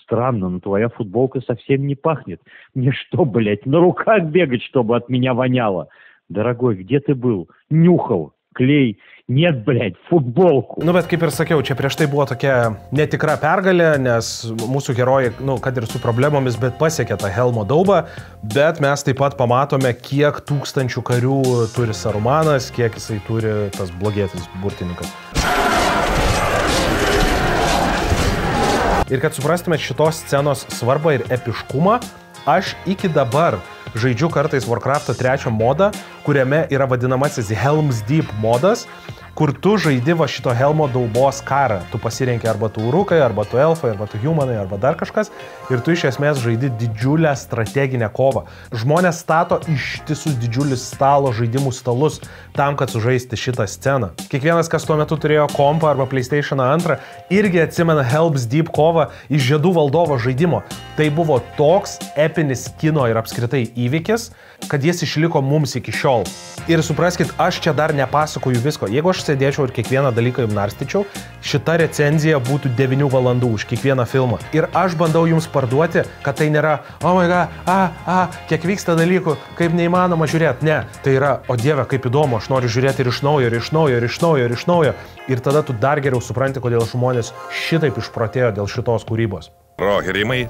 Странно, но твоя футболка совсем не пахнет. Мне что, блядь, на руках бегать, чтобы от меня воняло? Дорогой, где ты был? Нюхал. Клей. Нет, blėt, futbolkų. Bet kaip ir sakiau, čia prieš tai buvo tokia netikra pergalė, nes mūsų herojai, kad ir su problemomis, bet pasiekė tą Helmo daubą, bet mes taip pat pamatome, kiek tūkstančių karių turi Sarumanas, kiek jisai turi tas blogėtis burtininkas. Ir kad suprastumėt šitos scenos svarbą ir epiškumą, aš iki dabar žaidžiu kartais Warcraft'o 3 modą, kuriame yra vadinamasis Helm's Deep modas, kur tu žaidi va šito Helmo daubos karą. Tu pasirenki arba tu urukai, arba tu elfai, arba tu humanai, arba dar kažkas ir tu iš esmės žaidi didžiulę strateginę kovą. Žmonės stato ištisus didžiulius stalo žaidimų stalus tam, kad sužaisti šitą sceną. Kiekvienas, kas tuo metu turėjo kompą arba PlayStation 2, irgi atsimena Helm's Deep kovą iš žiedų valdovo žaidimo. Tai buvo toks epinis kino ir apskritai įvykis, kad jis išliko mums iki šiol. Ir supraskit, aš čia dar nepasakoju visko. Jeigu aš sėdėčiau ir kiekvieną dalyką jums narstyčiau, šita recenzija būtų 9 valandų už kiekvieną filmą. Ir aš bandau jums parduoti, kad tai nėra, oh my god, kiek vyksta dalykų, kaip neįmanoma žiūrėti. Ne, tai yra, o dieve, kaip įdomu, aš noriu žiūrėti ir iš naujo, ir iš naujo, ir iš naujo, ir iš naujo. Ir tada tu dar geriau supranti, kodėl žmonės šitaip išprotėjo dėl šitos kūrybos. Rohirrimai.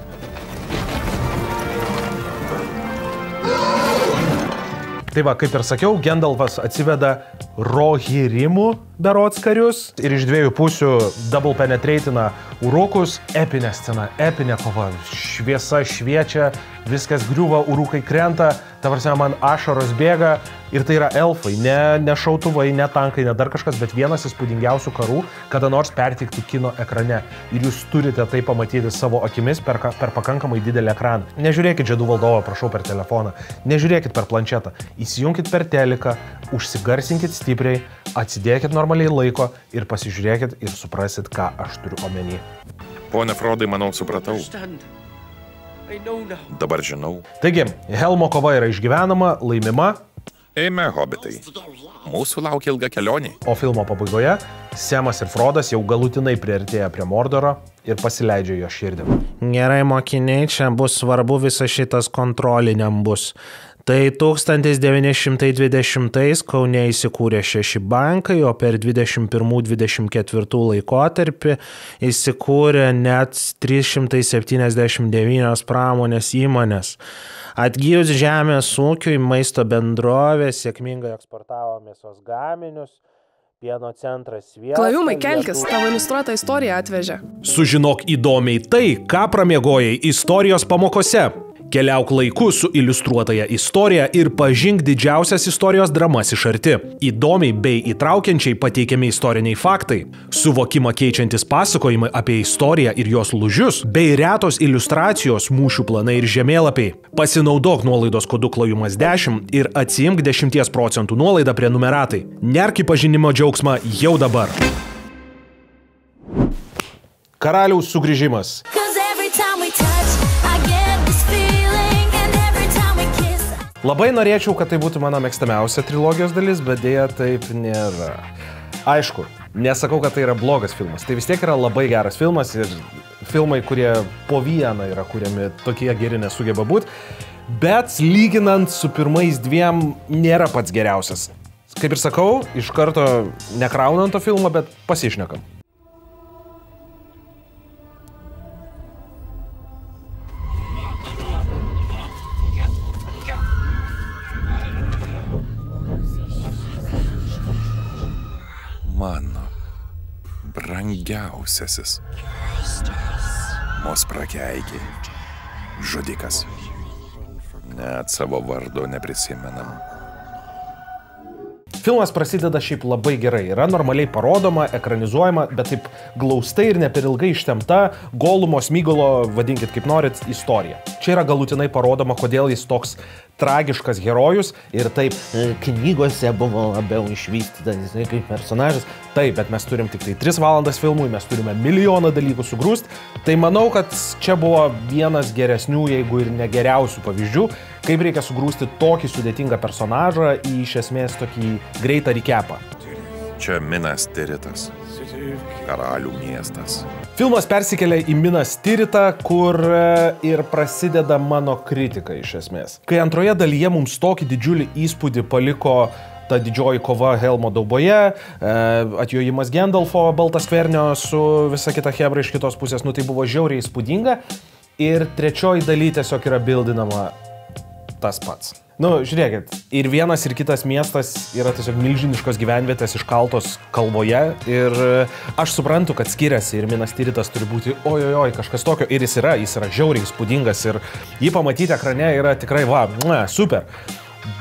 Tai va, kaip ir sakiau, Gandalfas atsiveda Rohirrimų berods karius ir iš dviejų pusių double penetratina urukus. Epinė scena, epinė kova, šviesa šviečia, viskas griūva, urukai krenta, ta prasme man ašaros bėga ir tai yra elfai, ne šautuvai, ne tankai, ne dar kažkas, bet vienas įspūdingiausių karų, kada nors perteiktų kino ekrane ir jūs turite tai pamatyti savo akimis per pakankamai didelį ekraną. Nežiūrėkit Žiedų valdovo, prašau, per telefoną, nežiūrėkit per planšetą, įsijunkit per teliką, užsigarsinkit stipriai, atsidėkit normaliai laiko ir pasižiūrėkit ir suprasit, ką aš turiu omeny. Pone Frodai, manau, supratau. Dabar žinau. Taigi, Helmo kova yra išgyvenama, laimima. Eime, hobitai. Mūsų laukia ilga kelionė. O filmo pabaigoje Semas ir Frodas jau galutinai priartėja prie Mordoro ir pasileidžia jo širdį. Gerai, mokiniai, čia bus svarbu, visas šitas kontroliniam bus. Tai 1920 Kaune įsikūrė 6 bankai, o per 21-24 laikotarpį įsikūrė net 379 pramonės įmonės. Atgyjus žemės ūkiui, maisto bendrovės sėkmingai eksportavo mėsos gaminius, pieno centras Sviestas. Klajumai, kelkis, tavo iliustruotą istoriją atvežė. Sužinok įdomiai tai, ką pramiegojai istorijos pamokose. Keliauk laiku su iliustruotąją istoriją ir pažink didžiausias istorijos dramas iš arti. Įdomiai bei įtraukiančiai pateikiami istoriniai faktai, suvokimą keičiantis pasakojimai apie istoriją ir jos lūžius, bei retos iliustracijos, mūšių planai ir žemėlapiai. Pasinaudok nuolaidos kodu klajumas 10 ir atsiimk 10% nuolaidą prie numeratai. Nerk į pažinimo džiaugsmą jau dabar. Karaliaus sugrįžimas. Labai norėčiau, kad tai būtų mano mėgstamiausia trilogijos dalis, bet dėja taip nėra. Aišku, nesakau, kad tai yra blogas filmas. Tai vis tiek yra labai geras filmas ir filmai, kurie po vieną yra kuriami, tokie geri nesugeba būti. Bet lyginant su pirmais dviem nėra pats geriausias. Kaip ir sakau, iš karto nekraunant to filmo, bet pasišnekam. Mano brangiausiasis. Mus prakeikė. Žudikas. Net savo vardo neprisimenam. Filmas prasideda šiaip labai gerai. Yra normaliai parodoma, ekranizuojama, bet taip glaustai ir ne per ilgai ištempta Golumo Smigolo, vadinkit kaip norit, istorija. Čia yra galutinai parodoma, kodėl jis toks tragiškas herojus ir taip knygose buvo labiau išvystytas kaip personažas. Taip, bet mes turim tik tai 3 valandas filmui, mes turime milijoną dalykų sugrūst. Tai manau, kad čia buvo vienas geresnių, jeigu ir negeriausių pavyzdžių, kaip reikia sugrūsti tokį sudėtingą personažą į iš esmės tokį greitą recapą. Čia Minas Tiritas. Karalių miestas. Filmas persikelia į Minas Tiritą, kur ir prasideda mano kritika iš esmės. Kai antroje dalyje mums tokį didžiulį įspūdį paliko ta didžioji kova Helmo dauboje, atjojimas Gandalfo Baltaskvernio su visa kita chebra iš kitos pusės, nu tai buvo žiauriai įspūdinga. Ir trečioji daly tiesiog yra bildinama tas pats. Nu, žiūrėkit, ir vienas ir kitas miestas yra tiesiog milžiniškos gyvenvietės iškaltos kalvoje ir aš suprantu, kad skiriasi ir Minas Tiritas turi būti ojojoj, kažkas tokio ir jis yra žiauriai įspūdingas ir jį pamatyti ekrane yra tikrai super.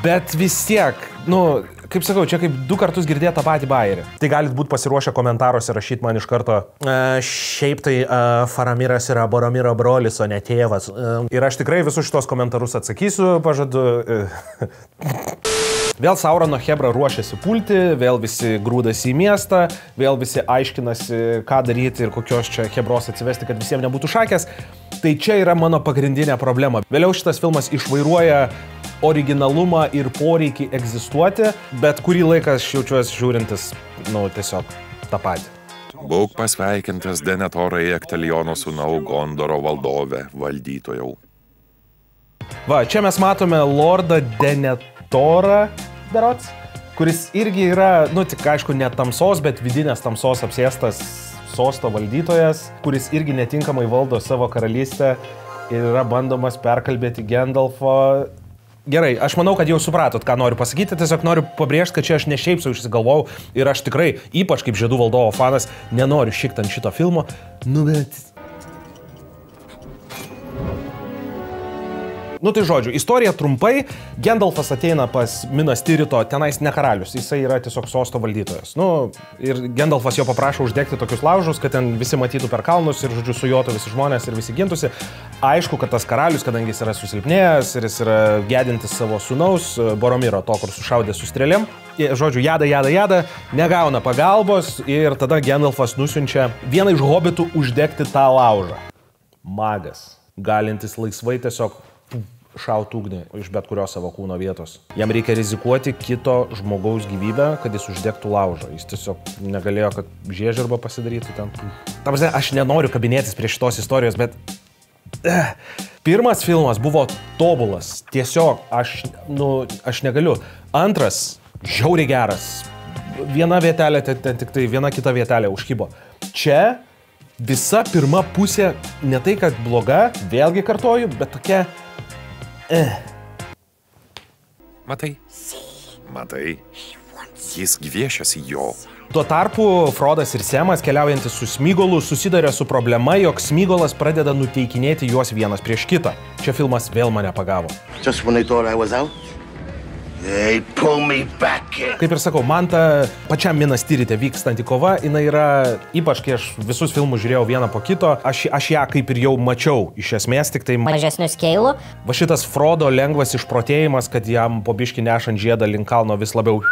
Bet vis tiek, nu, kaip sakau, čia kaip 2 kartus girdėti tą patį bajerį. Tai galit būti pasiruošę komentaruose rašyti man iš karto. Šiaip tai Faramiras yra Boromiro brolis, o ne tėvas. Ir aš tikrai visus šitos komentarus atsakysiu, pažadu. Vėl Saurono chebra ruošiasi pulti, vėl visi grūdasi į miestą, vėl visi aiškinasi, ką daryti ir kokios čia chebros atsivesti, kad visiems nebūtų šakės. Tai čia yra mano pagrindinė problema. Vėliau šitas filmas išvairuoja originalumą ir poreikį egzistuoti, bet kurį laiką aš jaučiuosi žiūrintis, nu, tiesiog tą patį. Būk pasveikintas Denetorai Ekteliono sūnau Gondoro valdove, valdytojau. Va, čia mes matome Lordą Denetorą, berods, kuris irgi yra, nu, tik aišku, ne tamsos, bet vidinės tamsos apsėstas sosto valdytojas, kuris irgi netinkamai valdo savo karalystę ir yra bandomas perkalbėti Gandalfo. Gerai, aš manau, kad jau supratot, ką noriu pasakyti, tiesiog noriu pabrėžti, kad čia aš ne šiaip sau išsigalvojau ir aš tikrai, ypač kaip Žiedų valdovo fanas, nenoriu šikti ant šito filmo, nu bet... Nu tai žodžiu, istorija trumpai, Gandalfas ateina pas Minas Tirito, tenais ne karalius, jisai yra tiesiog sosto valdytojas. Nu, ir Gandalfas jo paprašo uždegti tokius laužus, kad ten visi matytų per kalnus ir, žodžiu, sujotų visi žmonės ir visi gintųsi. Aišku, kad tas karalius, kadangi jis yra susilpnėjęs ir jis yra gedintis savo sūnaus, Boromiro, to, kur sušaudė su strėlėm. Žodžiu, jada, negauna pagalbos ir tada Gandalfas nusiunčia vieną iš hobitų uždegti tą laužą. Magas, galintis laisvai tiesiog šaut ugnį iš bet kurios savo kūno vietos. Jam reikia rizikuoti kito žmogaus gyvybę, kad jis uždegtų laužą. Jis tiesiog negalėjo, kad žiežirbą pasidarytų ten. Ta prasme, aš nenoriu kabinėtis prie šitos istorijos, bet... Pirmas filmas buvo tobulas. Tiesiog aš negaliu. Antras, žiauriai geras. Viena vietelė, tik tai viena kita vietelė užkybo. Čia visa pirma pusė ne tai, kad bloga, vėlgi kartoju, bet tokia... Matai, jis gviešiasi jo. Tuo tarpu Frodas ir Semas, keliaujantis su Smygolu, susiduria su problema, jog Smygolas pradeda nuteikinėti juos vienas prieš kitą. Čia filmas vėl mane pagavo. Kaip ir sakau, man ta pačiam Minas Tirite vykstanti kova, jinai yra, ypač kai aš visus filmus žiūrėjau vieną po kito, aš ją kaip ir jau mačiau, iš esmės tik tai mažesniu skeilu. Va šitas Frodo lengvas išprotėjimas, kad jam po biškį nešant žiedą link kalno vis labiau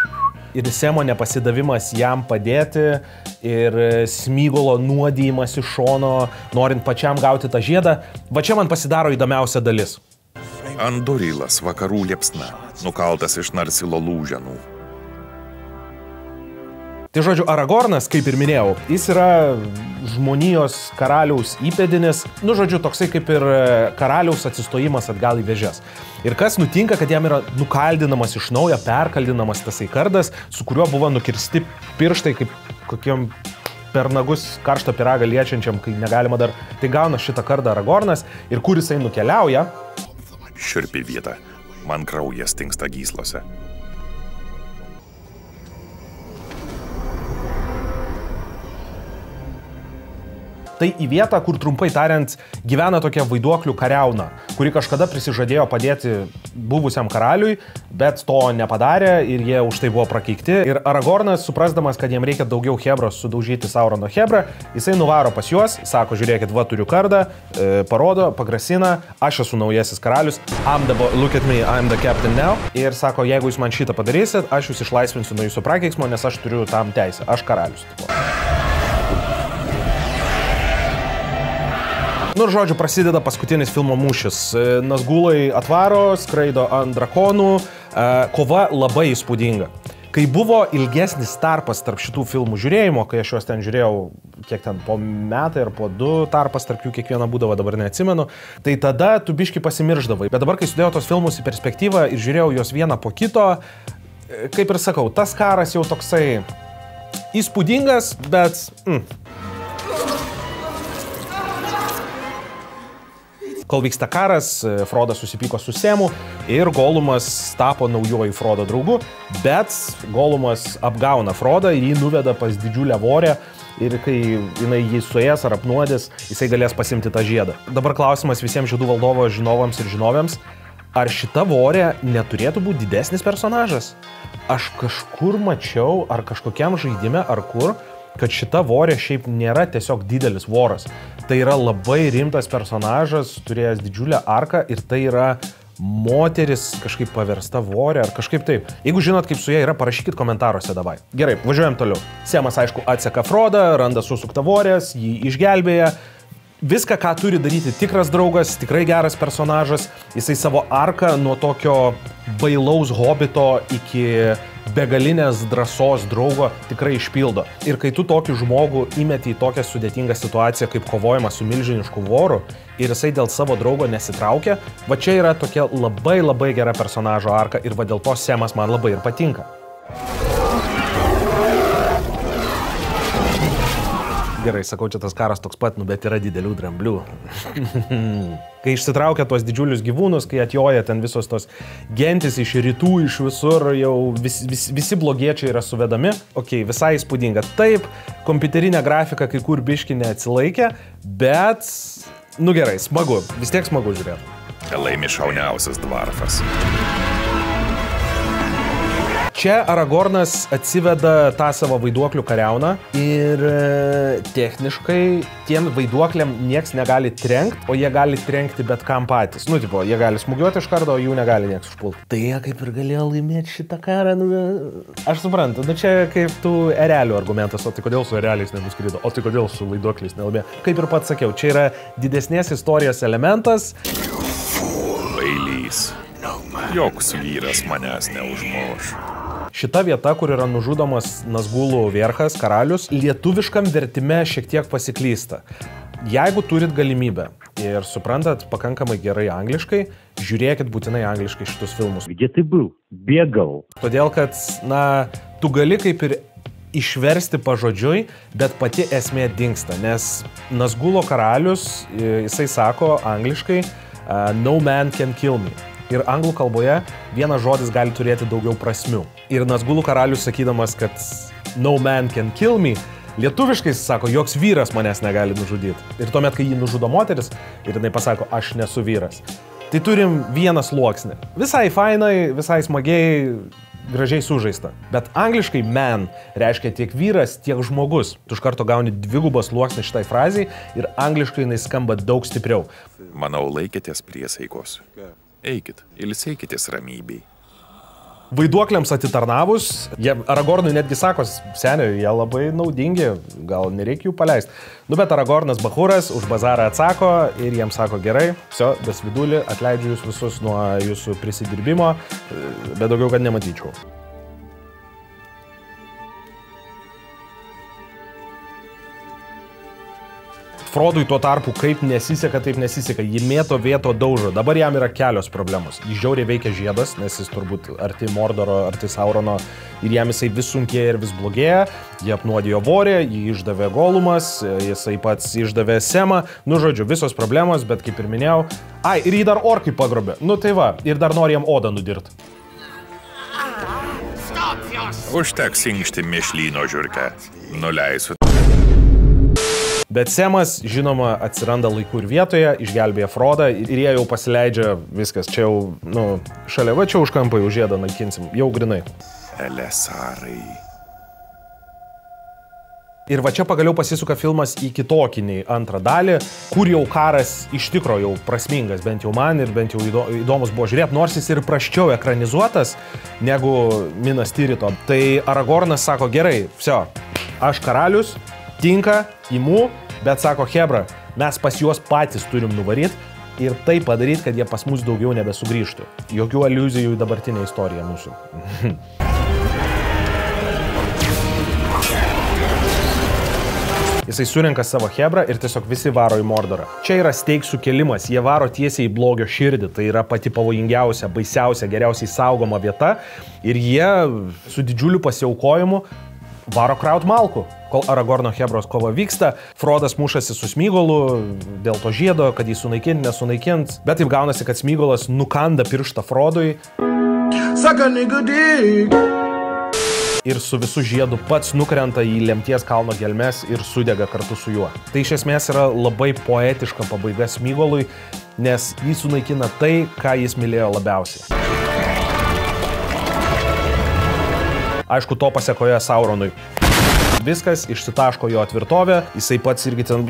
ir Semo nepasidavimas jam padėti ir Smygolo nuodijimas iš šono, norint pačiam gauti tą žiedą, va čia man pasidaro įdomiausia dalis. Andurilas vakarų liepsna, nukaltas iš Narsilo lūženų. Tai žodžiu, Aragornas, kaip ir minėjau, jis yra žmonijos karaliaus įpėdinis, nu žodžiu, toksai kaip ir karaliaus atsistojimas atgal į vėžes. Ir kas nutinka, kad jam yra nukaldinamas iš naujo, perkaldinamas tasai kardas, su kuriuo buvo nukirsti pirštai kaip kokiem per nagus karštą pyragą liečiančiam, kai negalima dar. Tai gauna šitą kardą Aragornas ir kur jisai nukeliauja. Šiurpi vieta. Man kraujas tingsta gyslose. Tai į vietą, kur trumpai tariant gyvena tokia vaiduoklių kariauna, kuri kažkada prisižadėjo padėti buvusiam karaliui, bet to nepadarė ir jie už tai buvo prakeikti. Ir Aragornas, suprasdamas, kad jiem reikia daugiau hebros sudaužyti Saurono hebrą, jisai nuvaro pas juos, sako, žiūrėkit, va turiu kardą, parodo, pagrasina, aš esu naujasis karalius, look at me, I'm the captain now. Ir sako, jeigu jūs man šitą padarysit, aš jūs išlaisvinsiu nuo jūsų prakeiksmo, nes aš turiu tam teisę, aš karalius. Nu ir žodžiu, prasideda paskutinis filmo mūšis. Nazgulai atvaro, skraido ant drakonų, kova labai įspūdinga. Kai buvo ilgesnis tarpas tarp šitų filmų žiūrėjimo, kai aš juos ten žiūrėjau, kiek ten po metai ar po 2 tarpas tarp jų kiekviena būdavo, dabar neatsimenu, tai tada tu biškį pasimirždavai. Bet dabar, kai sudėjau tos filmus į perspektyvą ir žiūrėjau juos vieną po kito, kaip ir sakau, tas karas jau toksai įspūdingas, bet... Kol vyksta karas, Frodas susipyko su Semu ir Golumas tapo naujuoju Frodo draugu, bet Golumas apgauna Frodą ir jį nuveda pas didžiulę vorę ir kai jinai jį suės ar apnuodės, jisai galės pasimti tą žiedą. Dabar klausimas visiems Žiedų valdovo žinovams ir žinovėms, ar šita vorė neturėtų būti didesnis personažas? Aš kažkur mačiau, ar kažkokiam žaidime, ar kur, kad šita vorė šiaip nėra tiesiog didelis voras. Tai yra labai rimtas personažas, turėjęs didžiulę arką ir tai yra moteris kažkaip paversta vorė ar kažkaip taip. Jeigu žinot, kaip su ja yra, parašykit komentaruose davai. Gerai, važiuojam toliau. Semas, aišku, atseka Frodą, randa susuktą vorės, jį išgelbėja. Viską, ką turi daryti tikras draugas, tikrai geras personažas, jisai savo arką nuo tokio bailaus hobito iki begalinės drąsos draugo tikrai išpildo. Ir kai tu tokį žmogų įmeti į tokią sudėtingą situaciją, kaip kovojimas su milžinišku voru, ir jisai dėl savo draugo nesitraukia, va čia yra tokia labai gera personažo arka ir va dėl to Semas man labai ir patinka. Gerai, sakau, čia tas karas toks pat, bet yra didelių dramblių. Kai išsitraukia tos didžiulius gyvūnus, kai atjoja ten visos tos gentis iš rytų, iš visur, jau visi blogiečiai yra suvedami. Ok, visai įspūdinga. Taip, kompiuterinė grafika kai kur biški neatsilaikė, bet, nu gerai, smagu, vis tiek smagu žiūrėti. Laimi šauniausias dvarfas. Čia Aragornas atsiveda tą savo vaiduoklių kariauną ir techniškai tiem vaiduokliam nieks negali trenkti, o jie gali trenkti bet kam patys. Nu, tipo, jie gali smūgiuoti iš karto, o jų negali nieks užpulti. Tai jie kaip ir galėjo laimėti šitą karą. Nu, aš suprantu, nu čia kaip tų erelių argumentas, o tai kodėl su ereliais nenuskrido, o tai kodėl su vaiduokliais nelaimėjo. Kaip ir pats sakiau, čia yra didesnės istorijos elementas. Bailys. Joks vyras manęs neužmuš. Šita vieta, kur yra nužudomas Nazgulų vierchas, karalius, lietuviškam vertime šiek tiek pasiklysta. Jeigu turit galimybę ir suprantat pakankamai gerai angliškai, žiūrėkit būtinai angliškai šitus filmus. Где ты был? Бегал. Todėl, kad, na, tu gali kaip ir išversti pažodžiui, bet pati esmė dingsta, nes Nazgulo karalius, jisai sako angliškai, no man can kill me. Ir anglų kalboje vienas žodis gali turėti daugiau prasmių. Ir Nazgulų karalius sakydamas, kad no man can kill me, lietuviškai sako, joks vyras manęs negali nužudyti. Ir tuomet, kai jį nužudo moteris, ir jinai pasako, aš nesu vyras. Tai turim vieną sluoksnį. Visai fainai, visai smagiai, gražiai sužaista. Bet angliškai man reiškia tiek vyras, tiek žmogus. Tu iš karto gauni dvigubą sluoksnį šitai frazei ir angliškai jinai skamba daug stipriau. Manau, laikėtės priesaikos. Eikit, ilsėkitės ramybei. Vaiduokliams atitarnavus, Aragornui netgi sako, senio, jie labai naudingi, gal nereikia jų paleisti. Nu, bet Aragornas Bahuras už bazarą atsako ir jiems sako, gerai, viso, besvidulį, atleidžiu jūs visus nuo jūsų prisidirbimo, bet daugiau, kad nematyčiau. Frodui tuo tarpu kaip nesiseka, taip nesiseka. Jį mėto, vieto, daužo. Dabar jam yra kelios problemos. Jis žiauriai veikia žiedas, nes jis turbūt arti Mordoro, arti Saurono ir jam jisai vis sunkėja ir vis blogėja. Jie apnuodijo vorę, jį išdavė Golumas, jisai pats išdavė Semą. Nu, žodžiu, visos problemos, bet kaip ir minėjau. Ai, ir jį dar orkai pagrobė. Nu, tai va, ir dar nori jam odą nudirt. Užteks inkšti mėšlyno žiurkę. Nuleisiu. Bet Semas, žinoma, atsiranda laiku ir vietoje, išgelbėja Frodą ir jie jau pasileidžia viskas. Čia jau, nu, šalia, va čia už kampą jau žiedą naikinsim, jau grinai. Elesarai. Ir va čia pagaliau pasisuka filmas į kitokį nei antrą dalį, kur jau karas iš tikro jau prasmingas, bent jau man ir bent jau įdomus buvo žiūrėti, nors jis ir prasčiau ekranizuotas negu Minas Tirito. Tai Aragornas sako, gerai, viso, aš karalius, tinka, imu, bet sako, hebra, mes pas juos patys turim nuvaryti ir tai padaryti, kad jie pas mus daugiau nebesugrįžtų. Jokių aliuzijų į dabartinę istoriją mūsų. Jisai surenka savo hebrą ir tiesiog visi varo į Mordorą. Čia yra steiksų kėlimas, jie varo tiesiai į blogio širdį, tai yra pati pavojingiausia, baisiausia, geriausiai saugoma vieta ir jie su didžiuliu pasiaukojimu varo kraut malkų. Kol Aragorno hebros kova vyksta, Frodas mušasi su Smygolu dėl to žiedo, kad jį sunaikint, nesunaikint. Bet taip gaunasi, kad Smygolas nukanda pirštą Frodui. Ir su visu žiedu pats nukrenta į lemties kalno gelmes ir sudega kartu su juo. Tai iš esmės yra labai poetiška pabaiga Smygolui, nes jį sunaikina tai, ką jis mylėjo labiausiai. Aišku, to pasekoje Sauronui. Viskas, išsitaško jo tvirtovė, jisai pats irgi ten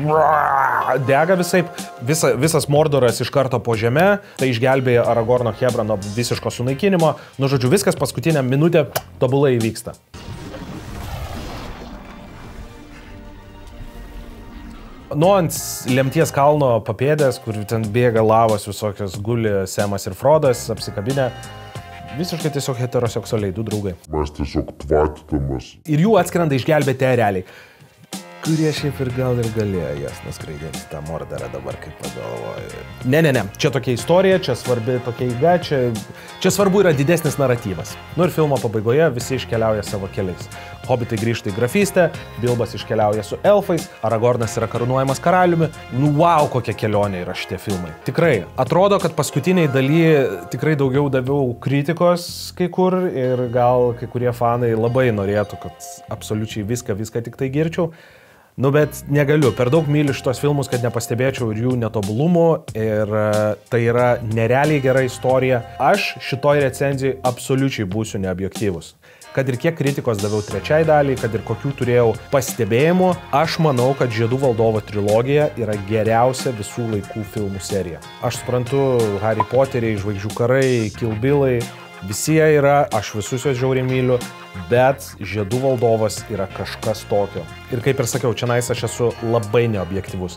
dega visaip, visas Mordoras iš karto po žeme, tai išgelbėja Aragorno hebrą nuo visiško sunaikinimo. Nu, žodžiu, viskas paskutinę minutę tobulai vyksta. Nuo ant lemties kalno papėdės, kur ten bėga lavos visokios, guli Semas ir Frodas, apsikabinę. Visiškai tiesiog heteroseksualiai, du draugai. Mes tiesiog tvatytamas. Ir jų atskrenda išgelbėti ereliai, kurie šiaip ir gal ir galėjo jas nuskraidinti tą Mordorą dabar, kaip pagalvoju. Ne, čia tokia istorija, čia svarbi tokia eiga, čia svarbu yra didesnis naratyvas. Nu ir filmo pabaigoje visi iškeliauja savo keliais. Hobbitai grįžta į grafystę, Bilbas iškeliauja su elfais, Aragornas yra karūnuojamas karaliumi. Wow, kokia kelionė yra šitie filmai. Tikrai, atrodo, kad paskutiniai daly tikrai daugiau daviau kritikos kai kur ir gal kai kurie fanai labai norėtų, kad absoliučiai viską tik tai girčiau. Bet negaliu, per daug myliu šitos filmus, kad nepastebėčiau ir jų netobulumų ir tai yra nerealiai gera istorija. Aš šitoj recenzijai absoliučiai būsiu neobjektyvus. Kad ir kiek kritikos daviau trečiai daliai, kad ir kokių turėjau pastebėjimų, aš manau, kad Žiedų valdovo trilogija yra geriausia visų laikų filmų serija. Aš suprantu, Harry Potteriai, Žvaigždžių karai, Kill Billai, visi jie yra, aš visus juos žiauriai myliu, bet Žiedų valdovas yra kažkas tokio. Ir kaip ir sakiau, čianais aš esu labai neobjektyvus.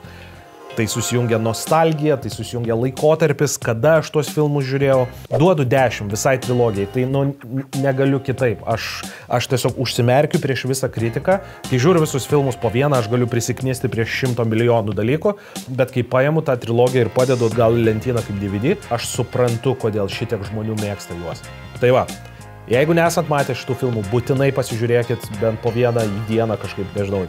Tai susijungia nostalgija, tai susijungia laikotarpis, kada aš tuos filmus žiūrėjau. Duodu 10 visai trilogijai, tai negaliu kitaip. Aš tiesiog užsimerkiu prieš visą kritiką. Kai žiūriu visus filmus po vieną, aš galiu prisiknisti prieš 100 milijonų dalykų, bet kai paimu tą trilogiją ir padedu atgal į lentyną kaip DVD, aš suprantu, kodėl šitiek žmonių mėgsta juos. Tai va. Jeigu nesat matę šitų filmų, būtinai pasižiūrėkit bent po vieną į dieną kažkaip, nežinau,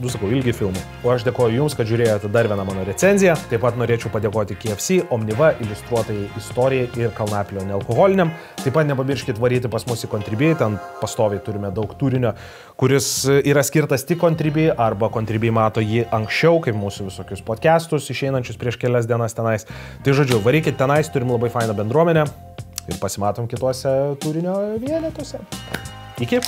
sakau, ilgi filmai. O aš dėkoju Jums, kad žiūrėjote dar vieną mano recenziją. Taip pat norėčiau padėkoti KFC, Omniva, Iliustruotai istorijai ir Kalnapilio nealkoholiniam. Taip pat nepamirškit varyti pas mus į Contribui, ten pastoviai turime daug turinio, kuris yra skirtas tik Contribui, arba Contribui mato jį anksčiau, kaip mūsų visokius podcastus, išeinančius prieš kelias dienas tenais. Tai žodžiu, varykit tenais, turim labai fainą bendruomenę. Ir pasimatom kituose turinio vienetuose. Iki.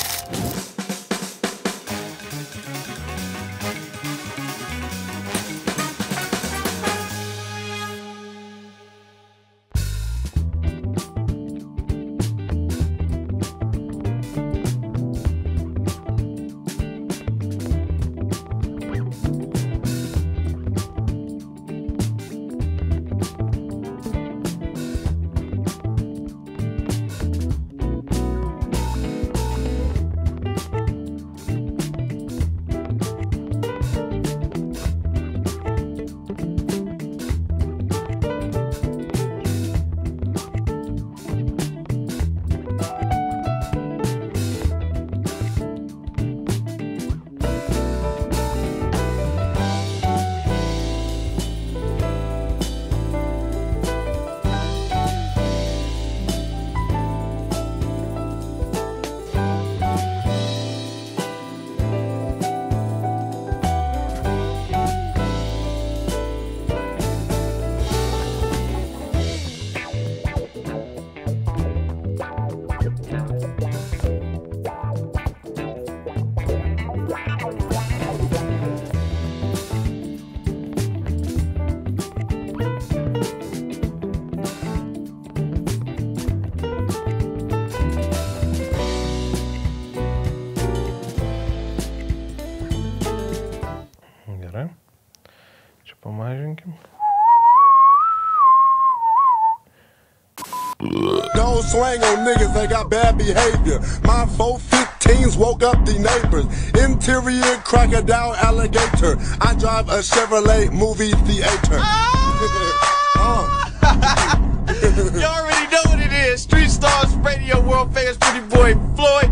Don't swing on niggas, they got bad behavior. My 415s woke up the neighbors. Interior crocodile alligator. I drive a Chevrolet movie theater. You already know what it is. Street Stars Radio, world famous pretty boy Floyd.